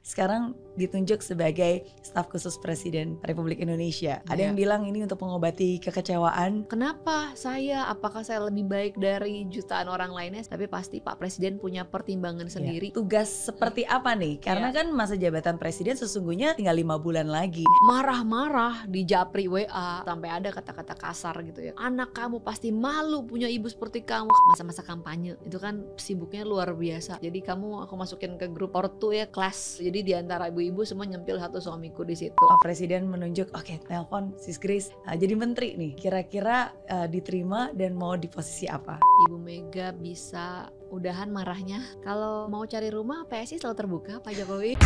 sekarang ditunjuk sebagai staf khusus Presiden Republik Indonesia. Ada yang bilang ini untuk mengobati kekecewaan. Kenapa saya? Apakah saya lebih baik dari jutaan orang lainnya? Tapi pasti Pak Presiden punya pertimbangan sendiri. Tugas seperti apa nih? Karena kan masa jabatan presiden sesungguhnya tinggal 5 bulan lagi. Marah-marah di japri WA sampai ada kata-kata kasar gitu ya. Anak kamu pasti malu punya ibu seperti kamu. Masa-masa kampanye itu kan sibuknya luar biasa. Jadi aku masukin ke grup ortu ya, kelas. Jadi di antara ibu-ibu semua nyempil satu suamiku di situ. Pak Presiden menunjuk, oke, telepon Sis Grace jadi menteri nih. Kira-kira diterima dan mau di posisi apa? Ibu Mega bisa udahan marahnya. Kalau mau cari rumah, PSI selalu terbuka, Pak Jokowi.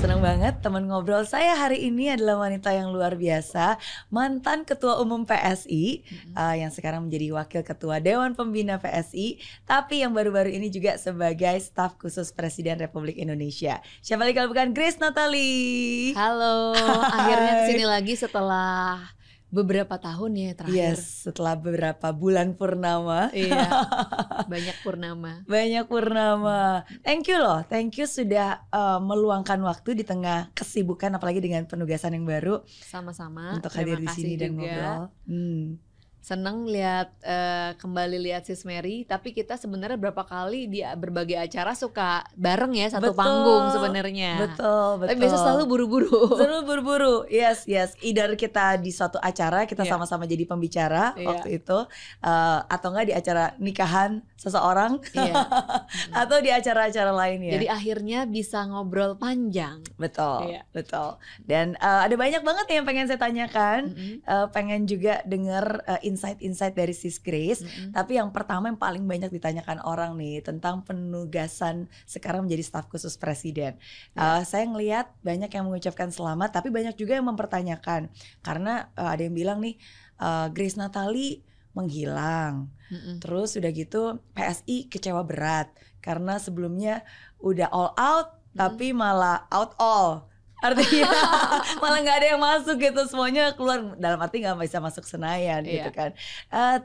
Senang banget teman ngobrol saya hari ini adalah wanita yang luar biasa, mantan Ketua Umum PSI yang sekarang menjadi Wakil Ketua Dewan Pembina PSI, tapi yang baru-baru ini juga sebagai staf khusus Presiden Republik Indonesia. Siapa lagi kalau bukan Grace Natali. Halo, akhirnya kesini lagi setelah beberapa tahun ya terakhir. Yes, setelah beberapa bulan purnama. Iya, banyak purnama. Banyak purnama. Thank you loh, thank you sudah meluangkan waktu di tengah kesibukan apalagi dengan penugasan yang baru. Sama-sama. Untuk hadir di sini dan juga ngobrol. Seneng kembali lihat Sis Mary, tapi kita sebenarnya berapa kali di berbagai acara suka bareng ya satu panggung sebenarnya. Betul. Tapi biasa selalu buru-buru. Yes. Either kita di suatu acara kita sama-sama jadi pembicara waktu itu, atau enggak di acara nikahan seseorang, atau di acara-acara lainnya. Jadi akhirnya bisa ngobrol panjang. Betul. Dan ada banyak banget yang pengen saya tanyakan, pengen juga dengar insight-insight dari Sis Grace. Tapi yang pertama yang paling banyak ditanyakan orang nih tentang penugasan sekarang menjadi staf khusus Presiden. Saya ngelihat banyak yang mengucapkan selamat, tapi banyak juga yang mempertanyakan karena ada yang bilang nih Grace Natali menghilang. Terus udah gitu PSI kecewa berat karena sebelumnya udah all out tapi malah out all. Artinya malah nggak ada yang masuk gitu, semuanya keluar, dalam arti nggak bisa masuk Senayan gitu kan.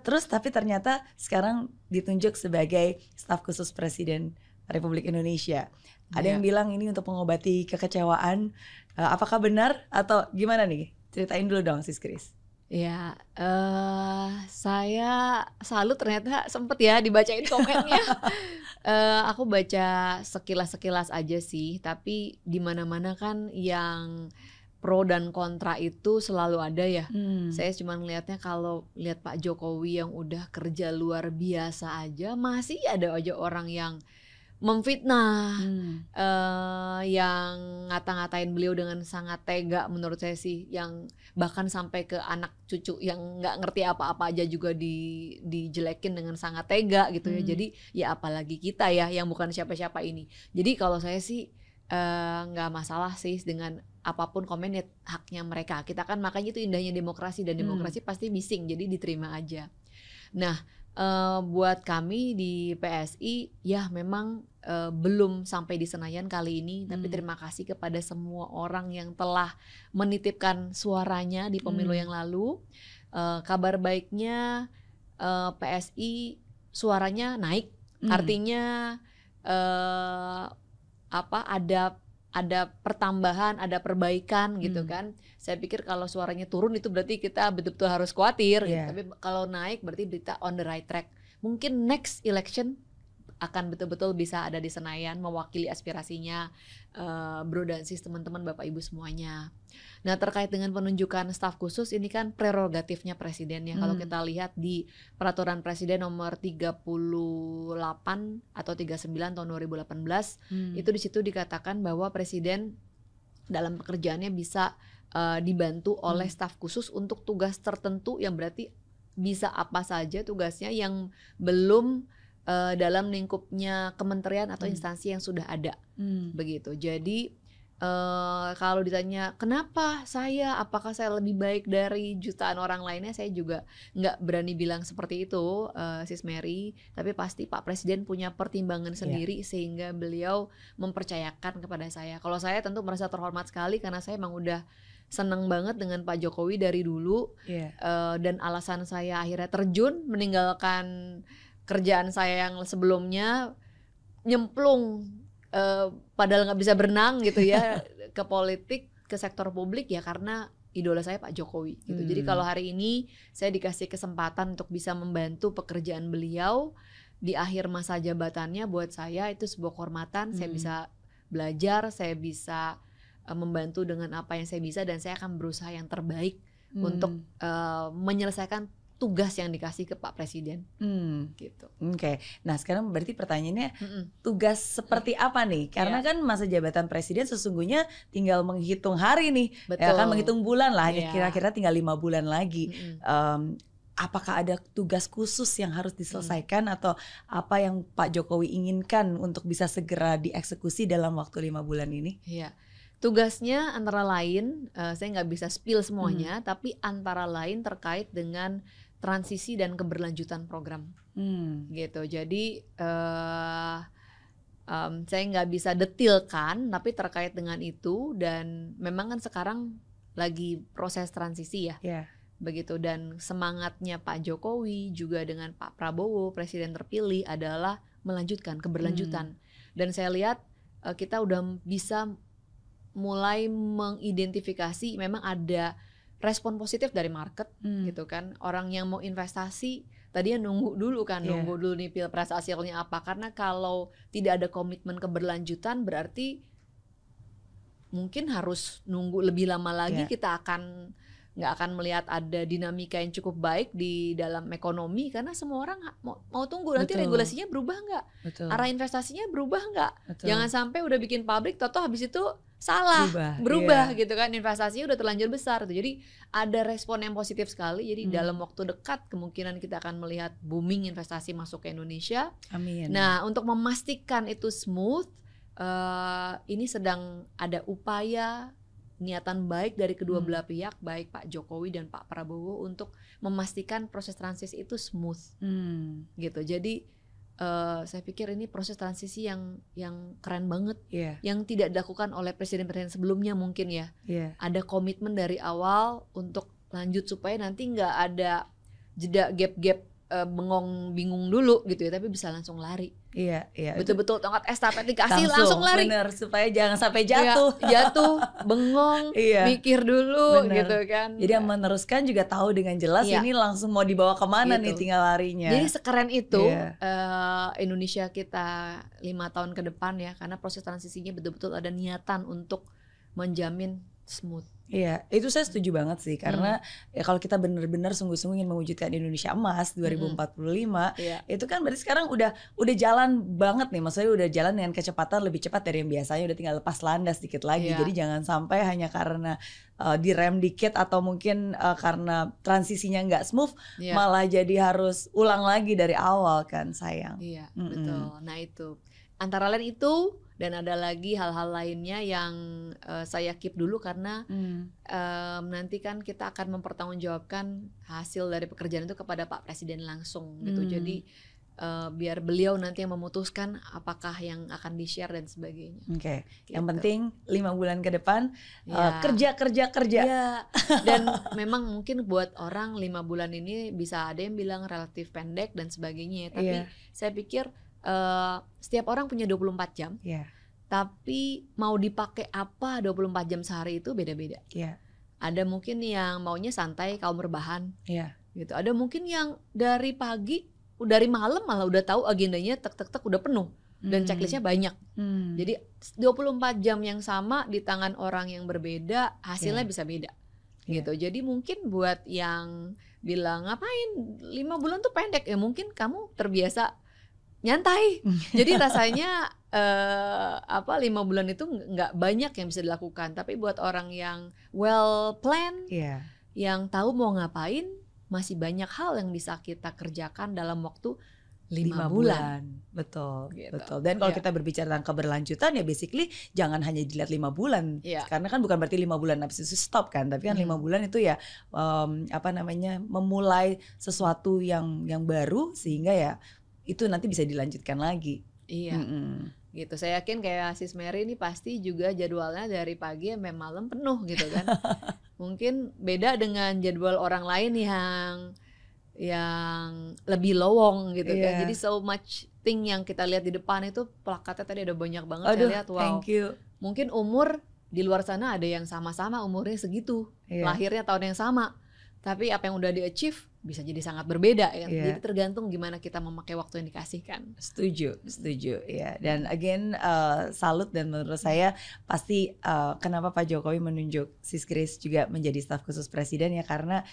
Terus tapi ternyata sekarang ditunjuk sebagai staf khusus Presiden Republik Indonesia. Ada yang bilang ini untuk mengobati kekecewaan. Apakah benar atau gimana nih? Ceritain dulu dong Sis Grace. Ya, saya salut ternyata sempet ya dibacain komennya. Aku baca sekilas aja sih, tapi di mana-mana kan yang pro dan kontra itu selalu ada ya. Saya cuma ngelihatnya kalau lihat Pak Jokowi yang udah kerja luar biasa aja, masih ada aja orang yang memfitnah, yang ngata-ngatain beliau dengan sangat tega menurut saya sih, yang bahkan sampai ke anak cucu yang nggak ngerti apa-apa aja juga dijelekin dengan sangat tega gitu ya. Jadi ya apalagi kita ya yang bukan siapa-siapa ini. Jadi kalau saya sih nggak masalah sih dengan apapun komen, ya haknya mereka. Kita kan makanya itu indahnya demokrasi, dan demokrasi pasti bising, jadi diterima aja. Nah, buat kami di PSI ya memang belum sampai di Senayan kali ini, tapi terima kasih kepada semua orang yang telah menitipkan suaranya di pemilu yang lalu. Kabar baiknya PSI suaranya naik, artinya ada pertambahan, ada perbaikan gitu kan. Saya pikir kalau suaranya turun itu berarti kita betul-betul harus khawatir gitu. Tapi kalau naik berarti kita on the right track. Mungkin next election akan betul-betul bisa ada di Senayan mewakili aspirasinya Bro dan Sis, teman-teman Bapak Ibu semuanya. Nah, terkait dengan penunjukan staf khusus ini kan prerogatifnya presiden ya. Kalau kita lihat di peraturan presiden nomor 38 atau 39 tahun 2018, itu di situ dikatakan bahwa presiden dalam pekerjaannya bisa dibantu oleh staf khusus untuk tugas tertentu, yang berarti bisa apa saja tugasnya yang belum dalam lingkupnya kementerian atau instansi yang sudah ada, begitu. Jadi kalau ditanya kenapa saya, apakah saya lebih baik dari jutaan orang lainnya, saya juga nggak berani bilang seperti itu, Sis Mary. Tapi pasti Pak Presiden punya pertimbangan sendiri sehingga beliau mempercayakan kepada saya. Kalau saya tentu merasa terhormat sekali karena saya emang udah seneng banget dengan Pak Jokowi dari dulu, dan alasan saya akhirnya terjun meninggalkan kerjaan saya yang sebelumnya, nyemplung padahal nggak bisa berenang gitu ya ke politik, ke sektor publik ya karena idola saya Pak Jokowi gitu. Jadi kalau hari ini saya dikasih kesempatan untuk bisa membantu pekerjaan beliau di akhir masa jabatannya, buat saya itu sebuah kehormatan. Saya bisa belajar, saya bisa membantu dengan apa yang saya bisa, dan saya akan berusaha yang terbaik untuk menyelesaikan tugas yang dikasih ke Pak Presiden. Gitu. Oke. Nah sekarang berarti pertanyaannya tugas seperti apa nih? Karena kan masa jabatan presiden sesungguhnya tinggal menghitung hari nih. Betul. Ya kan, menghitung bulan lah. Kira-kira tinggal 5 bulan lagi. Apakah ada tugas khusus yang harus diselesaikan atau apa yang Pak Jokowi inginkan untuk bisa segera dieksekusi dalam waktu 5 bulan ini? Iya. Tugasnya antara lain, saya nggak bisa spill semuanya, tapi antara lain terkait dengan transisi dan keberlanjutan program, gitu. Jadi saya nggak bisa detilkan, tapi terkait dengan itu, dan memang kan sekarang lagi proses transisi ya, begitu. Dan semangatnya Pak Jokowi juga dengan Pak Prabowo, presiden terpilih, adalah melanjutkan keberlanjutan. Dan saya lihat kita udah bisa mulai mengidentifikasi memang ada respon positif dari market, gitu kan. Orang yang mau investasi tadinya nunggu dulu kan, nunggu dulu nih pilpres hasilnya apa, karena kalau tidak ada komitmen keberlanjutan berarti mungkin harus nunggu lebih lama lagi. Kita nggak akan melihat ada dinamika yang cukup baik di dalam ekonomi, karena semua orang mau tunggu nanti regulasinya berubah nggak, arah investasinya berubah nggak. Jangan sampai udah bikin pabrik toto habis itu salah berubah gitu kan, investasinya udah terlanjur besar tuh. Jadi ada respon yang positif sekali. Jadi dalam waktu dekat kemungkinan kita akan melihat booming investasi masuk ke Indonesia. Amin. Nah, untuk memastikan itu smooth, ini sedang ada upaya niatan baik dari kedua belah pihak, baik Pak Jokowi dan Pak Prabowo, untuk memastikan proses transisi itu smooth, gitu. Jadi saya pikir ini proses transisi yang keren banget, yang tidak dilakukan oleh presiden-presiden sebelumnya mungkin ya. Ada komitmen dari awal untuk lanjut supaya nanti nggak ada jeda gap-gap bengong bingung dulu gitu ya, tapi bisa langsung lari. Betul-betul tongkat estafet dikasih langsung lari. Bener, supaya jangan sampai jatuh. Jatuh, bengong, mikir dulu gitu kan. Jadi yang meneruskan juga tahu dengan jelas ini langsung mau dibawa kemana nih, tinggal larinya. Jadi sekeren itu Indonesia kita 5 tahun ke depan ya, karena proses transisinya betul-betul ada niatan untuk menjamin smooth. Iya, itu saya setuju banget sih, karena ya kalau kita benar-benar sungguh-sungguh ingin mewujudkan Indonesia Emas 2045, itu kan berarti sekarang udah jalan banget nih, maksudnya udah jalan dengan kecepatan lebih cepat dari yang biasanya, udah tinggal lepas landas dikit lagi. Jadi jangan sampai hanya karena direm dikit atau mungkin karena transisinya nggak smooth, malah jadi harus ulang lagi dari awal kan, sayang. Iya, betul. Nah itu antara lain itu, dan ada lagi hal-hal lainnya yang saya keep dulu karena nanti kan kita akan mempertanggungjawabkan hasil dari pekerjaan itu kepada Pak Presiden langsung gitu. Jadi biar beliau nanti yang memutuskan apakah yang akan di-share dan sebagainya. Gitu. Yang penting 5 bulan ke depan kerja. Ya. Dan memang mungkin buat orang 5 bulan ini bisa ada yang bilang relatif pendek dan sebagainya, tapi saya pikir setiap orang punya 24 jam. Tapi mau dipakai apa 24 jam sehari itu beda-beda. Ada mungkin yang maunya santai, kaum rebahan. Gitu. Ada mungkin yang dari pagi, dari malam malah udah tahu agendanya tek udah penuh dan checklistnya banyak. Jadi 24 jam yang sama di tangan orang yang berbeda, hasilnya bisa beda. Gitu. Jadi mungkin buat yang bilang ngapain 5 bulan tuh pendek, ya mungkin kamu terbiasa nyantai. Jadi rasanya 5 bulan itu nggak banyak yang bisa dilakukan. Tapi buat orang yang well planned, yang tahu mau ngapain, masih banyak hal yang bisa kita kerjakan dalam waktu 5 bulan. Betul, gitu. Betul. Dan kalau kita berbicara tentang keberlanjutan, ya basically jangan hanya dilihat 5 bulan. Karena kan bukan berarti 5 bulan habis itu stop kan, tapi kan 5 bulan itu ya memulai sesuatu yang baru, sehingga ya itu nanti bisa dilanjutkan lagi. Gitu. Saya yakin kayak Sis Mary ini pasti juga jadwalnya dari pagi sampai malam penuh gitu kan. Mungkin beda dengan jadwal orang lain yang lebih lowong gitu kan. Jadi so much thing yang kita lihat di depan itu plakatnya tadi ada banyak banget. Aduh, saya lihat wow. thank you. Mungkin umur di luar sana ada yang sama-sama umurnya segitu, lahirnya tahun yang sama. Tapi apa yang udah di-achieve bisa jadi sangat berbeda ya. Jadi tergantung gimana kita memakai waktu yang dikasihkan. Setuju ya. Dan again salut, dan menurut saya pasti kenapa Pak Jokowi menunjuk Sis Grace juga menjadi staf khusus presiden ya, karena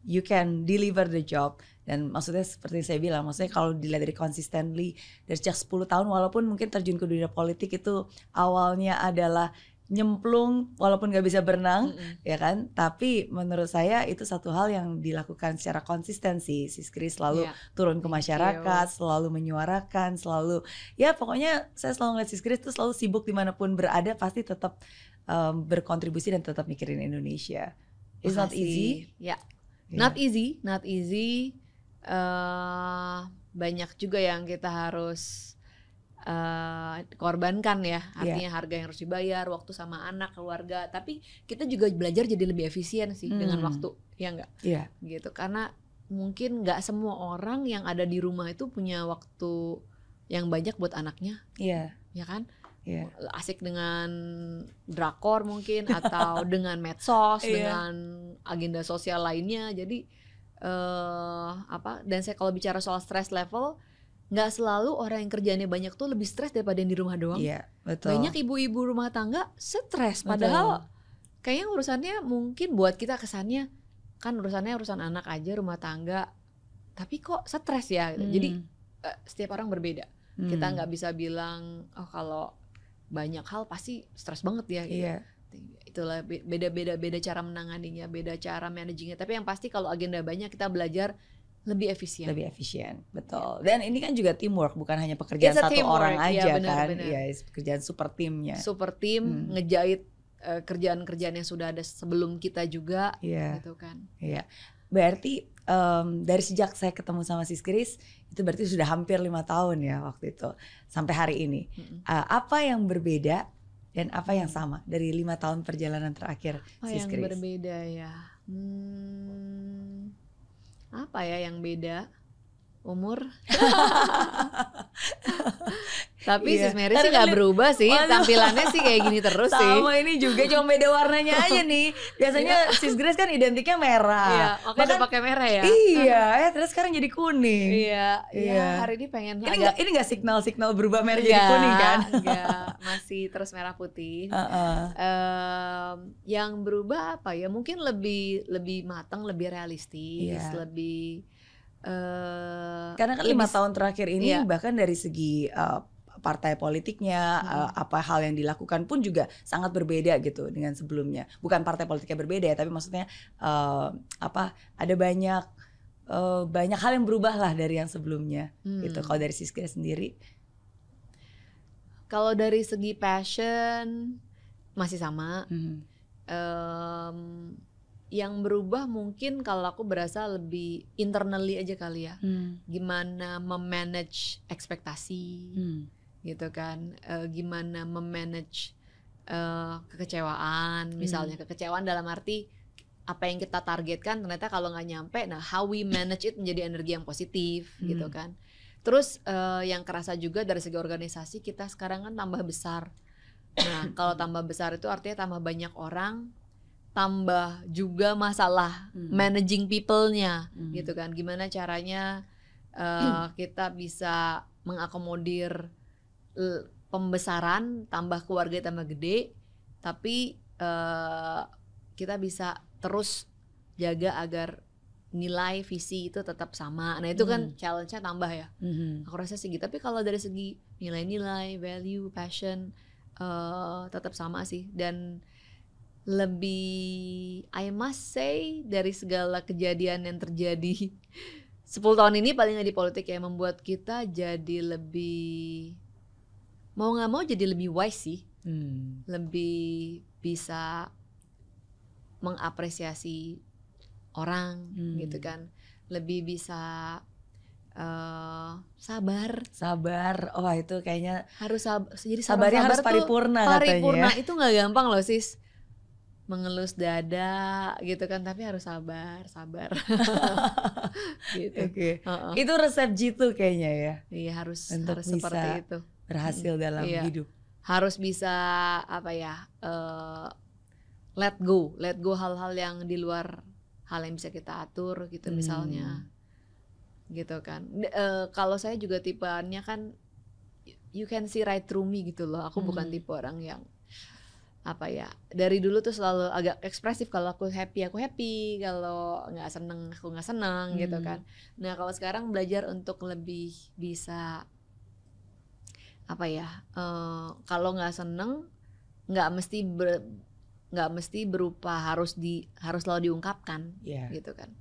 you can deliver the job. Dan maksudnya seperti saya bilang, maksudnya kalau dilihat dari consistently dari sejak 10 tahun, walaupun mungkin terjun ke dunia politik itu awalnya adalah nyemplung walaupun gak bisa berenang, ya kan? Tapi menurut saya itu satu hal yang dilakukan secara konsistensi. Sis Grace selalu turun ke masyarakat, selalu menyuarakan, selalu ya pokoknya saya selalu ngeliat Sis Grace tuh selalu sibuk dimanapun berada, pasti tetap berkontribusi dan tetap mikirin Indonesia. It's not easy. Not easy. Banyak juga yang kita harus korbankan ya, artinya harga yang harus dibayar, waktu sama anak, keluarga. Tapi kita juga belajar jadi lebih efisien sih dengan waktu, ya enggak? Gitu, karena mungkin nggak semua orang yang ada di rumah itu punya waktu yang banyak buat anaknya, ya kan? Asik dengan drakor mungkin atau dengan medsos, dengan agenda sosial lainnya. Jadi dan saya kalau bicara soal stress level, nggak selalu orang yang kerjaannya banyak tuh lebih stres daripada yang di rumah doang. Betul. Banyak ibu-ibu rumah tangga stres, padahal kayaknya urusannya mungkin buat kita kesannya kan urusan anak aja, rumah tangga, tapi kok stres ya. Jadi setiap orang berbeda. Kita nggak bisa bilang kalau banyak hal pasti stres banget ya. Gitu. Itulah beda cara menanganinya, beda cara managingnya. Tapi yang pasti kalau agenda banyak, kita belajar lebih efisien, betul. Dan ini kan juga teamwork, bukan hanya pekerjaan satu orang aja kan. Pekerjaan super timnya. Super tim ngejahit kerjaan-kerjaan yang sudah ada sebelum kita juga, gitu kan. Berarti dari sejak saya ketemu sama Sis Grace itu berarti sudah hampir 5 tahun ya waktu itu sampai hari ini. Apa yang berbeda dan apa yang sama dari 5 tahun perjalanan terakhir Sis Grace? Yang berbeda ya. Apa ya yang beda? Umur. Tapi Sis Mary sih gak berubah sih. Tampilannya sih kayak gini terus sih. Sama ini juga, cuma beda warnanya aja nih. Biasanya Sis Grace kan identiknya merah. Makanya udah pakai merah ya. Terus sekarang jadi kuning. Hari ini pengen ini gak signal berubah merah jadi kuning kan? Enggak, masih terus merah putih. Yang berubah apa ya? Mungkin lebih matang, lebih realistis, lebih karena kan 5 tahun terakhir ini bahkan dari segi partai politiknya, apa hal yang dilakukan pun juga sangat berbeda gitu dengan sebelumnya. Bukan partai politiknya berbeda ya, tapi maksudnya ada banyak hal yang berubah lah dari yang sebelumnya gitu. Kalau dari Sis Grace sendiri? Kalau dari segi passion masih sama. Yang berubah mungkin kalau aku berasa lebih internally aja kali ya. Gimana memanage ekspektasi, gitu kan. Gimana memanage kekecewaan, misalnya kekecewaan dalam arti apa yang kita targetkan ternyata kalau nggak nyampe, nah how we manage it menjadi energi yang positif, gitu kan. Terus yang kerasa juga dari segi organisasi, kita sekarang kan tambah besar. Nah kalau tambah besar itu artinya tambah banyak orang, tambah juga masalah managing people-nya, gitu kan. Gimana caranya kita bisa mengakomodir pembesaran, tambah keluarga tambah gede, tapi kita bisa terus jaga agar nilai visi itu tetap sama. Nah itu kan challenge-nya tambah ya. Aku rasa sih gitu. Tapi kalau dari segi nilai-nilai, value, passion tetap sama sih. Dan lebih, I must say, dari segala kejadian yang terjadi 10 tahun ini paling nggak di politik ya, membuat kita jadi lebih, mau nggak mau jadi lebih wise sih. Lebih bisa mengapresiasi orang, gitu kan. Lebih bisa sabar. Oh itu kayaknya harus jadi sabarnya harus paripurna katanya. Paripurna itu nggak gampang loh Sis. mengelus dada gitu kan, tapi harus sabar gitu. Oke. Itu resep jitu kayaknya ya. Iya, harus untuk harus seperti itu. Berhasil dalam hidup. Harus bisa apa ya? Let go hal-hal yang di luar hal yang bisa kita atur gitu misalnya. Gitu kan. Kalau saya juga tipenya kan you can see right through me gitu loh. Aku bukan tipe orang yang apa ya, dari dulu tuh selalu agak ekspresif. Kalau aku happy, kalau nggak seneng, aku nggak seneng gitu kan. Nah kalau sekarang belajar untuk lebih bisa apa ya, kalau nggak seneng nggak mesti berupa harus selalu diungkapkan, gitu kan.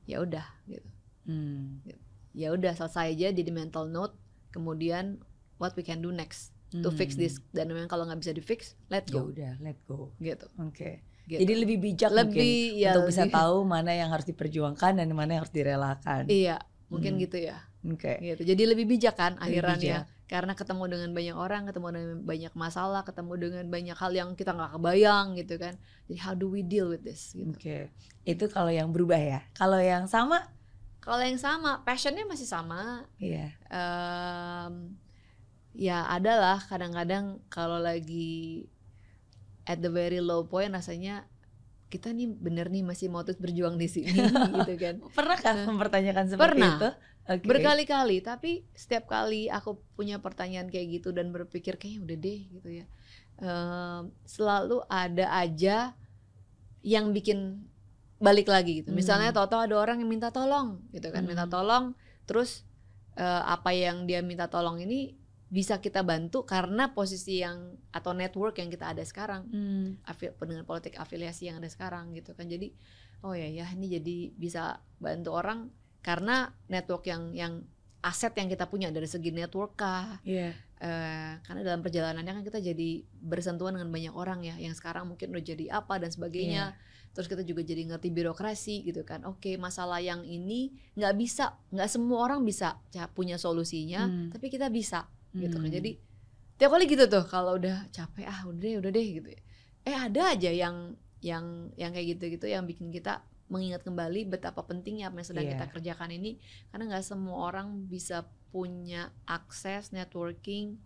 Ya udah gitu. Ya udah selesai aja di mental note, kemudian what we can do next to fix this, dan memang kalau nggak bisa di fix, let go. Ya udah, let go. Gitu. Oke. Gitu. Jadi lebih bijak mungkin untuk bisa tahu mana yang harus diperjuangkan dan mana yang harus direlakan. Iya, mungkin gitu ya. Oke. Gitu. Jadi lebih bijak kan akhirannya, karena ketemu dengan banyak orang, ketemu dengan banyak masalah, ketemu dengan banyak hal yang kita nggak kebayang gitu kan. Jadi how do we deal with this? Gitu. Oke. Itu kalau yang berubah ya. Kalau yang sama? Kalau yang sama, passionnya masih sama. Iya. Ya adalah kadang-kadang kalau lagi at the very low point rasanya kita nih bener nih masih mau terus berjuang di sini gitu kan. Pernahkah mempertanyakan seperti itu? Okay. Berkali-kali, tapi setiap kali aku punya pertanyaan kayak gitu dan berpikir kayaknya udah deh gitu ya, selalu ada aja yang bikin balik lagi gitu. Misalnya tahu-tahu ada orang yang minta tolong gitu kan, minta tolong, terus apa yang dia minta tolong ini bisa kita bantu karena posisi yang atau network yang kita ada sekarang, dengan politik afiliasi yang ada sekarang gitu kan. Jadi oh ya ini jadi bisa bantu orang karena network yang aset yang kita punya dari segi network kah. Karena dalam perjalanannya kan kita jadi bersentuhan dengan banyak orang ya, yang sekarang mungkin udah jadi apa dan sebagainya. Terus kita juga jadi ngerti birokrasi gitu kan. Oke, masalah yang ini nggak semua orang bisa punya solusinya, tapi kita bisa gitu kan. Jadi tiap kali gitu tuh kalau udah capek udah deh gitu. Ada aja yang kayak gitu yang bikin kita mengingat kembali betapa pentingnya apa yang sedang kita kerjakan ini, karena nggak semua orang bisa punya akses networking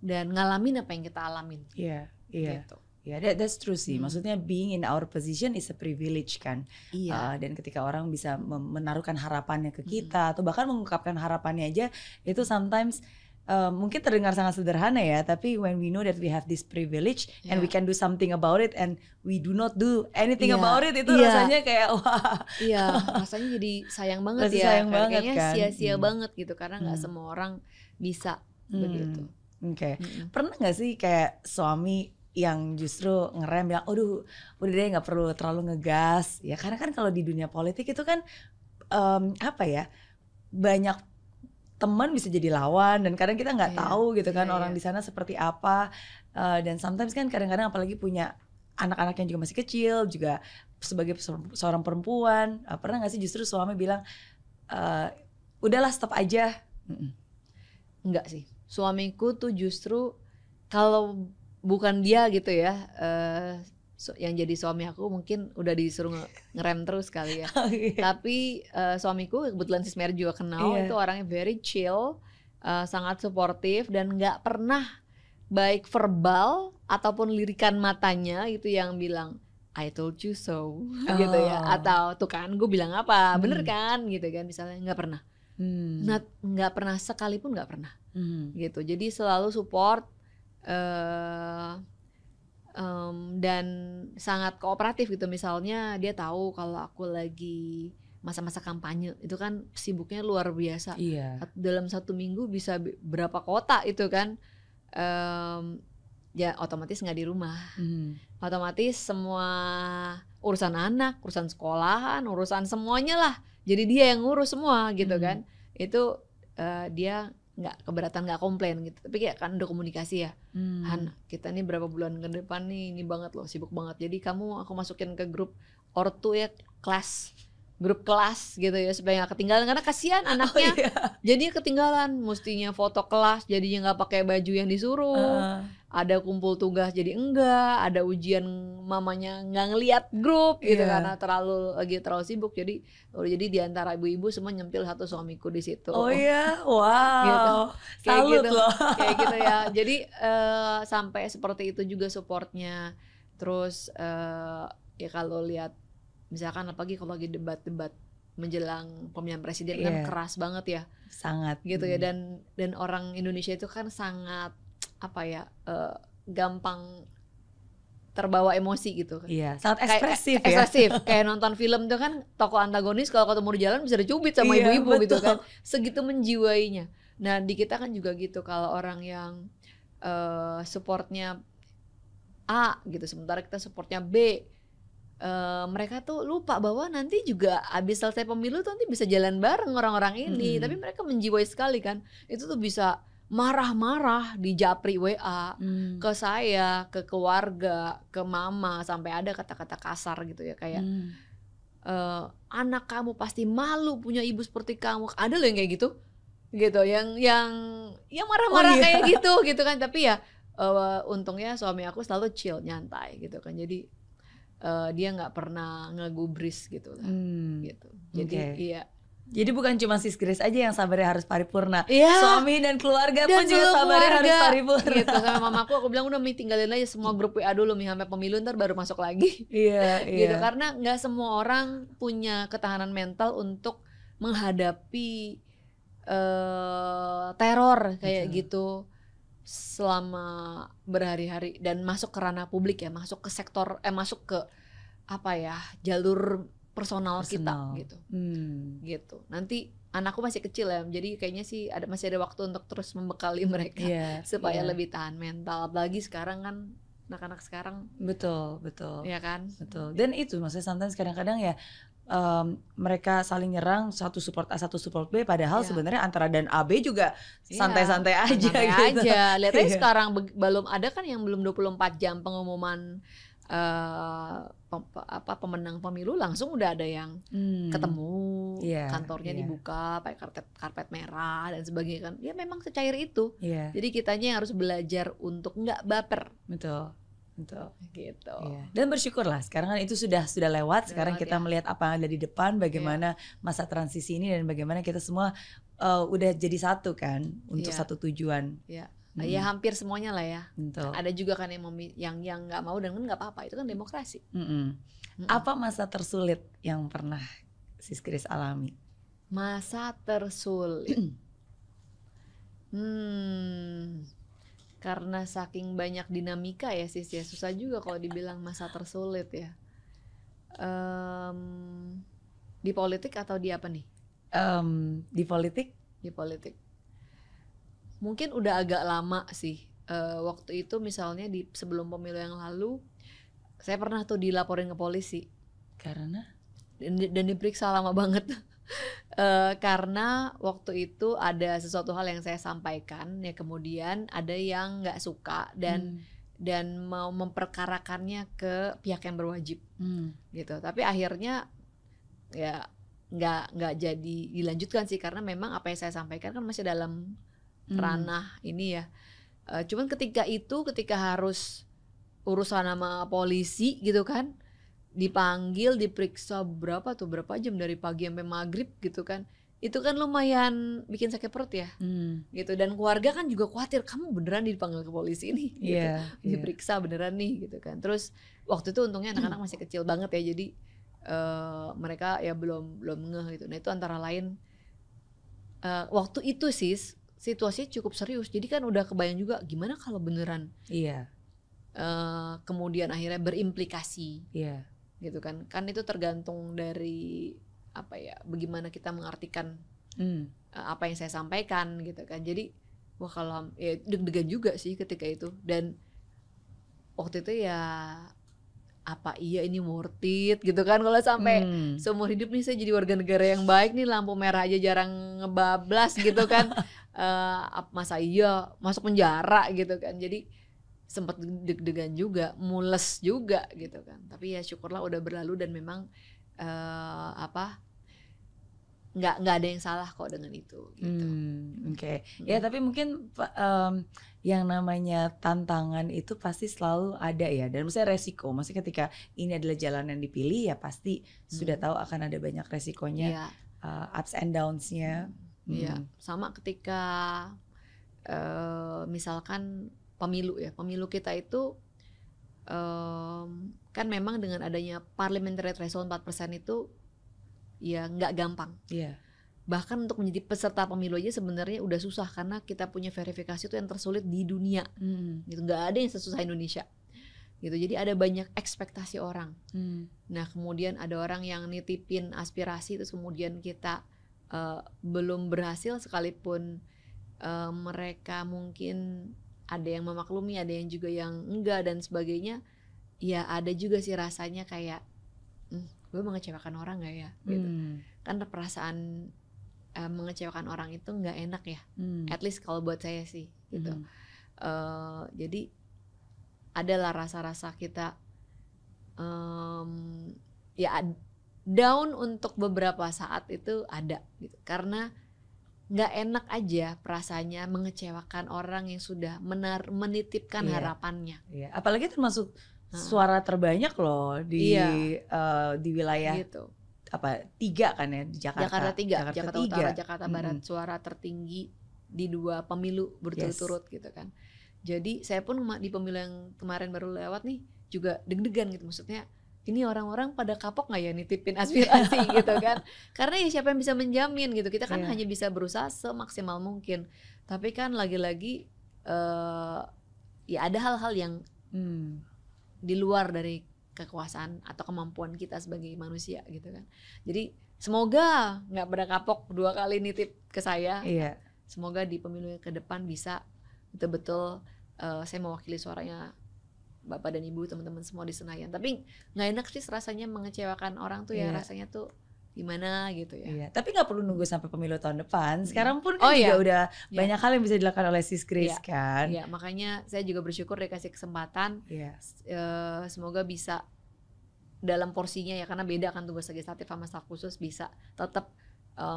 dan ngalamin apa yang kita alamin. Gitu. That's true sih. Maksudnya being in our position is a privilege kan. Dan ketika orang bisa menaruhkan harapannya ke kita atau bahkan mengungkapkan harapannya aja, itu sometimes mungkin terdengar sangat sederhana ya, tapi when we know that we have this privilege and we can do something about it and we do not do anything about it, itu rasanya kayak wah. Rasanya jadi sayang banget ya. Sayang banget kayaknya kan. sia-sia banget gitu karena nggak semua orang bisa begitu. Pernah nggak sih kayak suami yang justru ngerem bilang, udah deh nggak perlu terlalu ngegas ya, karena kan kalau di dunia politik itu kan banyak teman bisa jadi lawan dan kadang kita nggak tahu gitu kan orang di sana seperti apa, dan sometimes kan kadang-kadang apalagi punya anak-anak yang juga masih kecil juga sebagai seorang perempuan, pernah nggak sih justru suami bilang udahlah stop aja? Enggak sih, suamiku tuh justru kalau bukan dia gitu ya, yang jadi suami aku mungkin udah disuruh ngerem terus kali ya. Tapi suamiku kebetulan si Mary juga kenal, itu orangnya very chill, sangat suportif dan nggak pernah baik verbal ataupun lirikan matanya itu yang bilang I told you so gitu ya, atau tuh kan gue bilang apa bener kan gitu kan, misalnya nggak pernah. Nggak pernah sekalipun, nggak pernah gitu. Jadi selalu support dan sangat kooperatif gitu. Misalnya dia tahu kalau aku lagi masa-masa kampanye itu kan sibuknya luar biasa. Dalam 1 minggu bisa berapa kota itu kan, ya otomatis nggak di rumah. Otomatis semua urusan anak, urusan sekolahan, urusan semuanya lah, jadi dia yang ngurus semua gitu kan. Itu dia nggak keberatan, nggak komplain gitu, tapi kayak kan udah komunikasi ya, Han kita nih berapa bulan ke depan nih ini banget loh, sibuk banget, jadi aku masukin ke grup ortu ya, grup kelas gitu ya, supaya nggak ketinggalan karena kasihan anaknya. Jadi ketinggalan, mestinya foto kelas jadinya nggak pakai baju yang disuruh, ada kumpul tugas jadi enggak, ada ujian mamanya nggak ngelihat grup gitu Iya. karena lagi terlalu sibuk. Jadi di antara ibu-ibu semua nyempil satu suamiku di situ. Oh iya, Gitu. wow, Kayak salut gitu. loh. Kayak gitu ya. Jadi sampai seperti itu juga supportnya. Terus ya kalau lihat misalkan apalagi kalau lagi debat-debat menjelang pemilihan presiden kan Iya. keras banget ya. Sangat. Gitu ya, dan orang Indonesia itu kan sangat apa ya, gampang terbawa emosi gitu kan. Iya, sangat Kayak ekspresif ya. ekspresif. Kayak nonton film tuh kan tokoh antagonis kalau ketemu di jalan bisa dicubit sama Iya, ibu-ibu gitu betul. kan. Segitu menjiwainya. Nah, di kita kan juga gitu, kalau orang yang supportnya A gitu, sementara kita supportnya B, mereka tuh lupa bahwa nanti juga abis selesai pemilu tuh nanti bisa jalan bareng orang-orang ini. Tapi mereka menjiwai sekali kan. Itu tuh bisa marah-marah di japri WA ke saya, ke keluarga, ke mama, sampai ada kata-kata kasar gitu ya, kayak anak kamu pasti malu punya ibu seperti kamu. Ada loh yang kayak gitu yang marah-marah kayak gitu kan. Tapi ya untungnya suami aku selalu chill, nyantai gitu kan. Jadi dia nggak pernah ngegubris gitu lah. Gitu. Jadi iya. Jadi bukan cuma sis Grace aja yang sabarnya harus paripurna. Iya. Suami dan keluarga Dan pun juga sabarnya harus paripurna. Gitu. Sama mamaku aku bilang udah tinggalin aja semua grup WA dulu nih sampai pemilu, ntar baru masuk lagi. Iya, Gitu. Karena nggak semua orang punya ketahanan mental untuk menghadapi teror kayak gitu selama berhari-hari dan masuk ke ranah publik ya, masuk ke sektor masuk ke apa ya, jalur personal kita gitu. Gitu. Nanti anakku masih kecil ya, jadi kayaknya sih masih ada waktu untuk terus membekali mereka supaya lebih tahan mental. Apalagi sekarang kan anak-anak sekarang. Betul. Ya kan? Betul. Dan itu maksudnya sometimes kadang-kadang ya mereka saling nyerang, satu support A satu support B, padahal sebenarnya antara dan AB juga santai-santai aja gitu. Lihat aja sekarang belum ada kan yang belum 24 jam pengumuman pemenang pemilu langsung udah ada yang ketemu, kantornya dibuka pakai karpet merah dan sebagainya kan. Ya memang secair itu. Jadi kitanya yang harus belajar untuk nggak baper. Betul. Gitu. Dan bersyukurlah sekarang kan itu sudah lewat. Sekarang kita melihat apa yang ada di depan, bagaimana masa transisi ini dan bagaimana kita semua udah jadi satu kan untuk satu tujuan. Ya hampir semuanya lah ya. Betul. Ada juga kan yang nggak mau, dan nggak apa-apa, itu kan demokrasi. Apa masa tersulit yang pernah sis Grace alami? Masa tersulit. Karena saking banyak dinamika ya sis ya, susah juga kalau dibilang masa tersulit ya. Di politik atau di apa nih? Di politik. Di politik. Mungkin udah agak lama sih. Waktu itu misalnya sebelum pemilu yang lalu, saya pernah tuh dilaporin ke polisi. Karena? Dan diperiksa lama banget. Karena waktu itu ada sesuatu hal yang saya sampaikan ya, kemudian ada yang nggak suka dan mau memperkarakannya ke pihak yang berwajib gitu. Tapi akhirnya ya nggak jadi dilanjutkan sih, karena memang apa yang saya sampaikan kan masih dalam ranah ini ya. Cuman ketika harus urusan sama polisi gitu kan, dipanggil, diperiksa berapa jam dari pagi sampai maghrib gitu kan, itu kan lumayan bikin sakit perut ya. Gitu. Dan keluarga kan juga khawatir, kamu beneran dipanggil ke polisi nih gitu. Diperiksa beneran nih gitu kan. Terus waktu itu untungnya anak-anak masih kecil banget ya, jadi mereka ya belum ngeh gitu. Nah itu antara lain waktu itu sih situasinya cukup serius, jadi kan udah kebayang juga gimana kalau beneran kemudian akhirnya berimplikasi gitu kan itu tergantung dari apa ya, bagaimana kita mengartikan apa yang saya sampaikan gitu kan. Jadi wah, kalau ya deg-degan juga sih ketika itu. Dan waktu itu ya apa iya ini worth it gitu kan, kalau sampai seumur hidup nih saya jadi warga negara yang baik nih, lampu merah aja jarang ngebablas gitu kan. Masa iya masuk penjara gitu kan. Jadi sempat deg-degan juga, mules juga gitu kan. Tapi ya syukurlah udah berlalu, dan memang nggak ada yang salah kok dengan itu gitu. Oke. Ya tapi mungkin yang namanya tantangan itu pasti selalu ada ya, dan maksudnya resiko. Maksudnya ketika ini adalah jalan yang dipilih ya pasti sudah tahu akan ada banyak resikonya, ups and downs-nya. Iya, sama ketika misalkan pemilu kita itu kan memang dengan adanya parliamentary threshold 4% itu ya nggak gampang. Bahkan untuk menjadi peserta pemilu aja sebenarnya udah susah karena kita punya verifikasi itu yang tersulit di dunia. Gitu, nggak ada yang sesusah Indonesia. Gitu, jadi ada banyak ekspektasi orang. Nah kemudian ada orang yang nitipin aspirasi terus kemudian kita belum berhasil sekalipun mereka mungkin ada yang memaklumi, ada yang juga yang enggak dan sebagainya. Ya ada juga sih rasanya kayak gue mengecewakan orang gak ya gitu. Kan perasaan mengecewakan orang itu nggak enak ya, at least kalau buat saya sih gitu. Jadi adalah rasa-rasa kita ya down untuk beberapa saat itu ada gitu, karena nggak enak aja perasaannya mengecewakan orang yang sudah menitipkan harapannya. Apalagi termasuk suara terbanyak loh di wilayah gitu. 3 kan ya di Jakarta. Jakarta Utara, Jakarta Barat, suara tertinggi di 2 pemilu berturut-turut gitu kan. Jadi saya pun di pemilu yang kemarin baru lewat nih juga deg-degan gitu, maksudnya ini orang-orang pada kapok nggak ya nitipin aspirasi gitu kan? Karena ya siapa yang bisa menjamin gitu, kita kan hanya bisa berusaha semaksimal mungkin. Tapi kan lagi-lagi ya ada hal-hal yang di luar dari kekuasaan atau kemampuan kita sebagai manusia gitu kan. Jadi semoga nggak pada kapok 2 kali nitip ke saya. Semoga di pemilu ke depan bisa betul-betul saya mewakili suaranya Bapak dan Ibu, teman-teman semua di Senayan. Tapi nggak enak sih rasanya mengecewakan orang tuh ya, rasanya tuh gimana gitu ya. Tapi nggak perlu nunggu sampai pemilu tahun depan. Sekarang pun kan juga udah banyak hal yang bisa dilakukan oleh Sisgris kan. Makanya saya juga bersyukur dikasih kesempatan. Semoga bisa dalam porsinya ya, karena beda kan tugas legislatif sama staf khusus, bisa tetap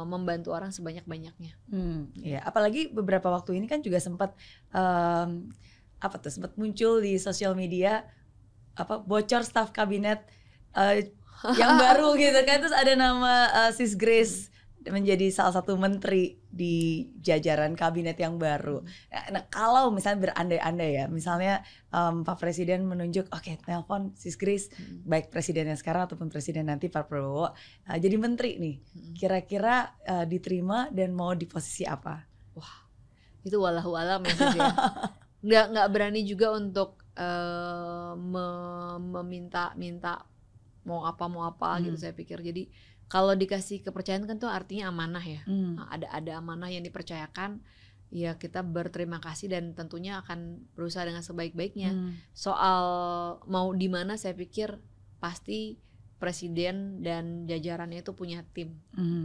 membantu orang sebanyak-banyaknya. Apalagi beberapa waktu ini kan juga sempat sempat muncul di sosial media bocor staf kabinet yang baru gitu kan, terus ada nama Sisgris menjadi salah satu menteri di jajaran kabinet yang baru. Nah kalau misalnya berandai-andai ya, misalnya Pak Presiden menunjuk telepon Sisgris, baik presiden yang sekarang ataupun presiden nanti Pak Prabowo jadi menteri nih, kira-kira diterima dan mau di posisi apa? Wah itu wallahu alam ya. Nggak berani juga untuk meminta mau apa gitu saya pikir. Jadi kalau dikasih kepercayaan kan tuh artinya amanah ya. Ada amanah yang dipercayakan, ya kita berterima kasih dan tentunya akan berusaha dengan sebaik-baiknya. Soal mau di mana, saya pikir pasti presiden dan jajarannya itu punya tim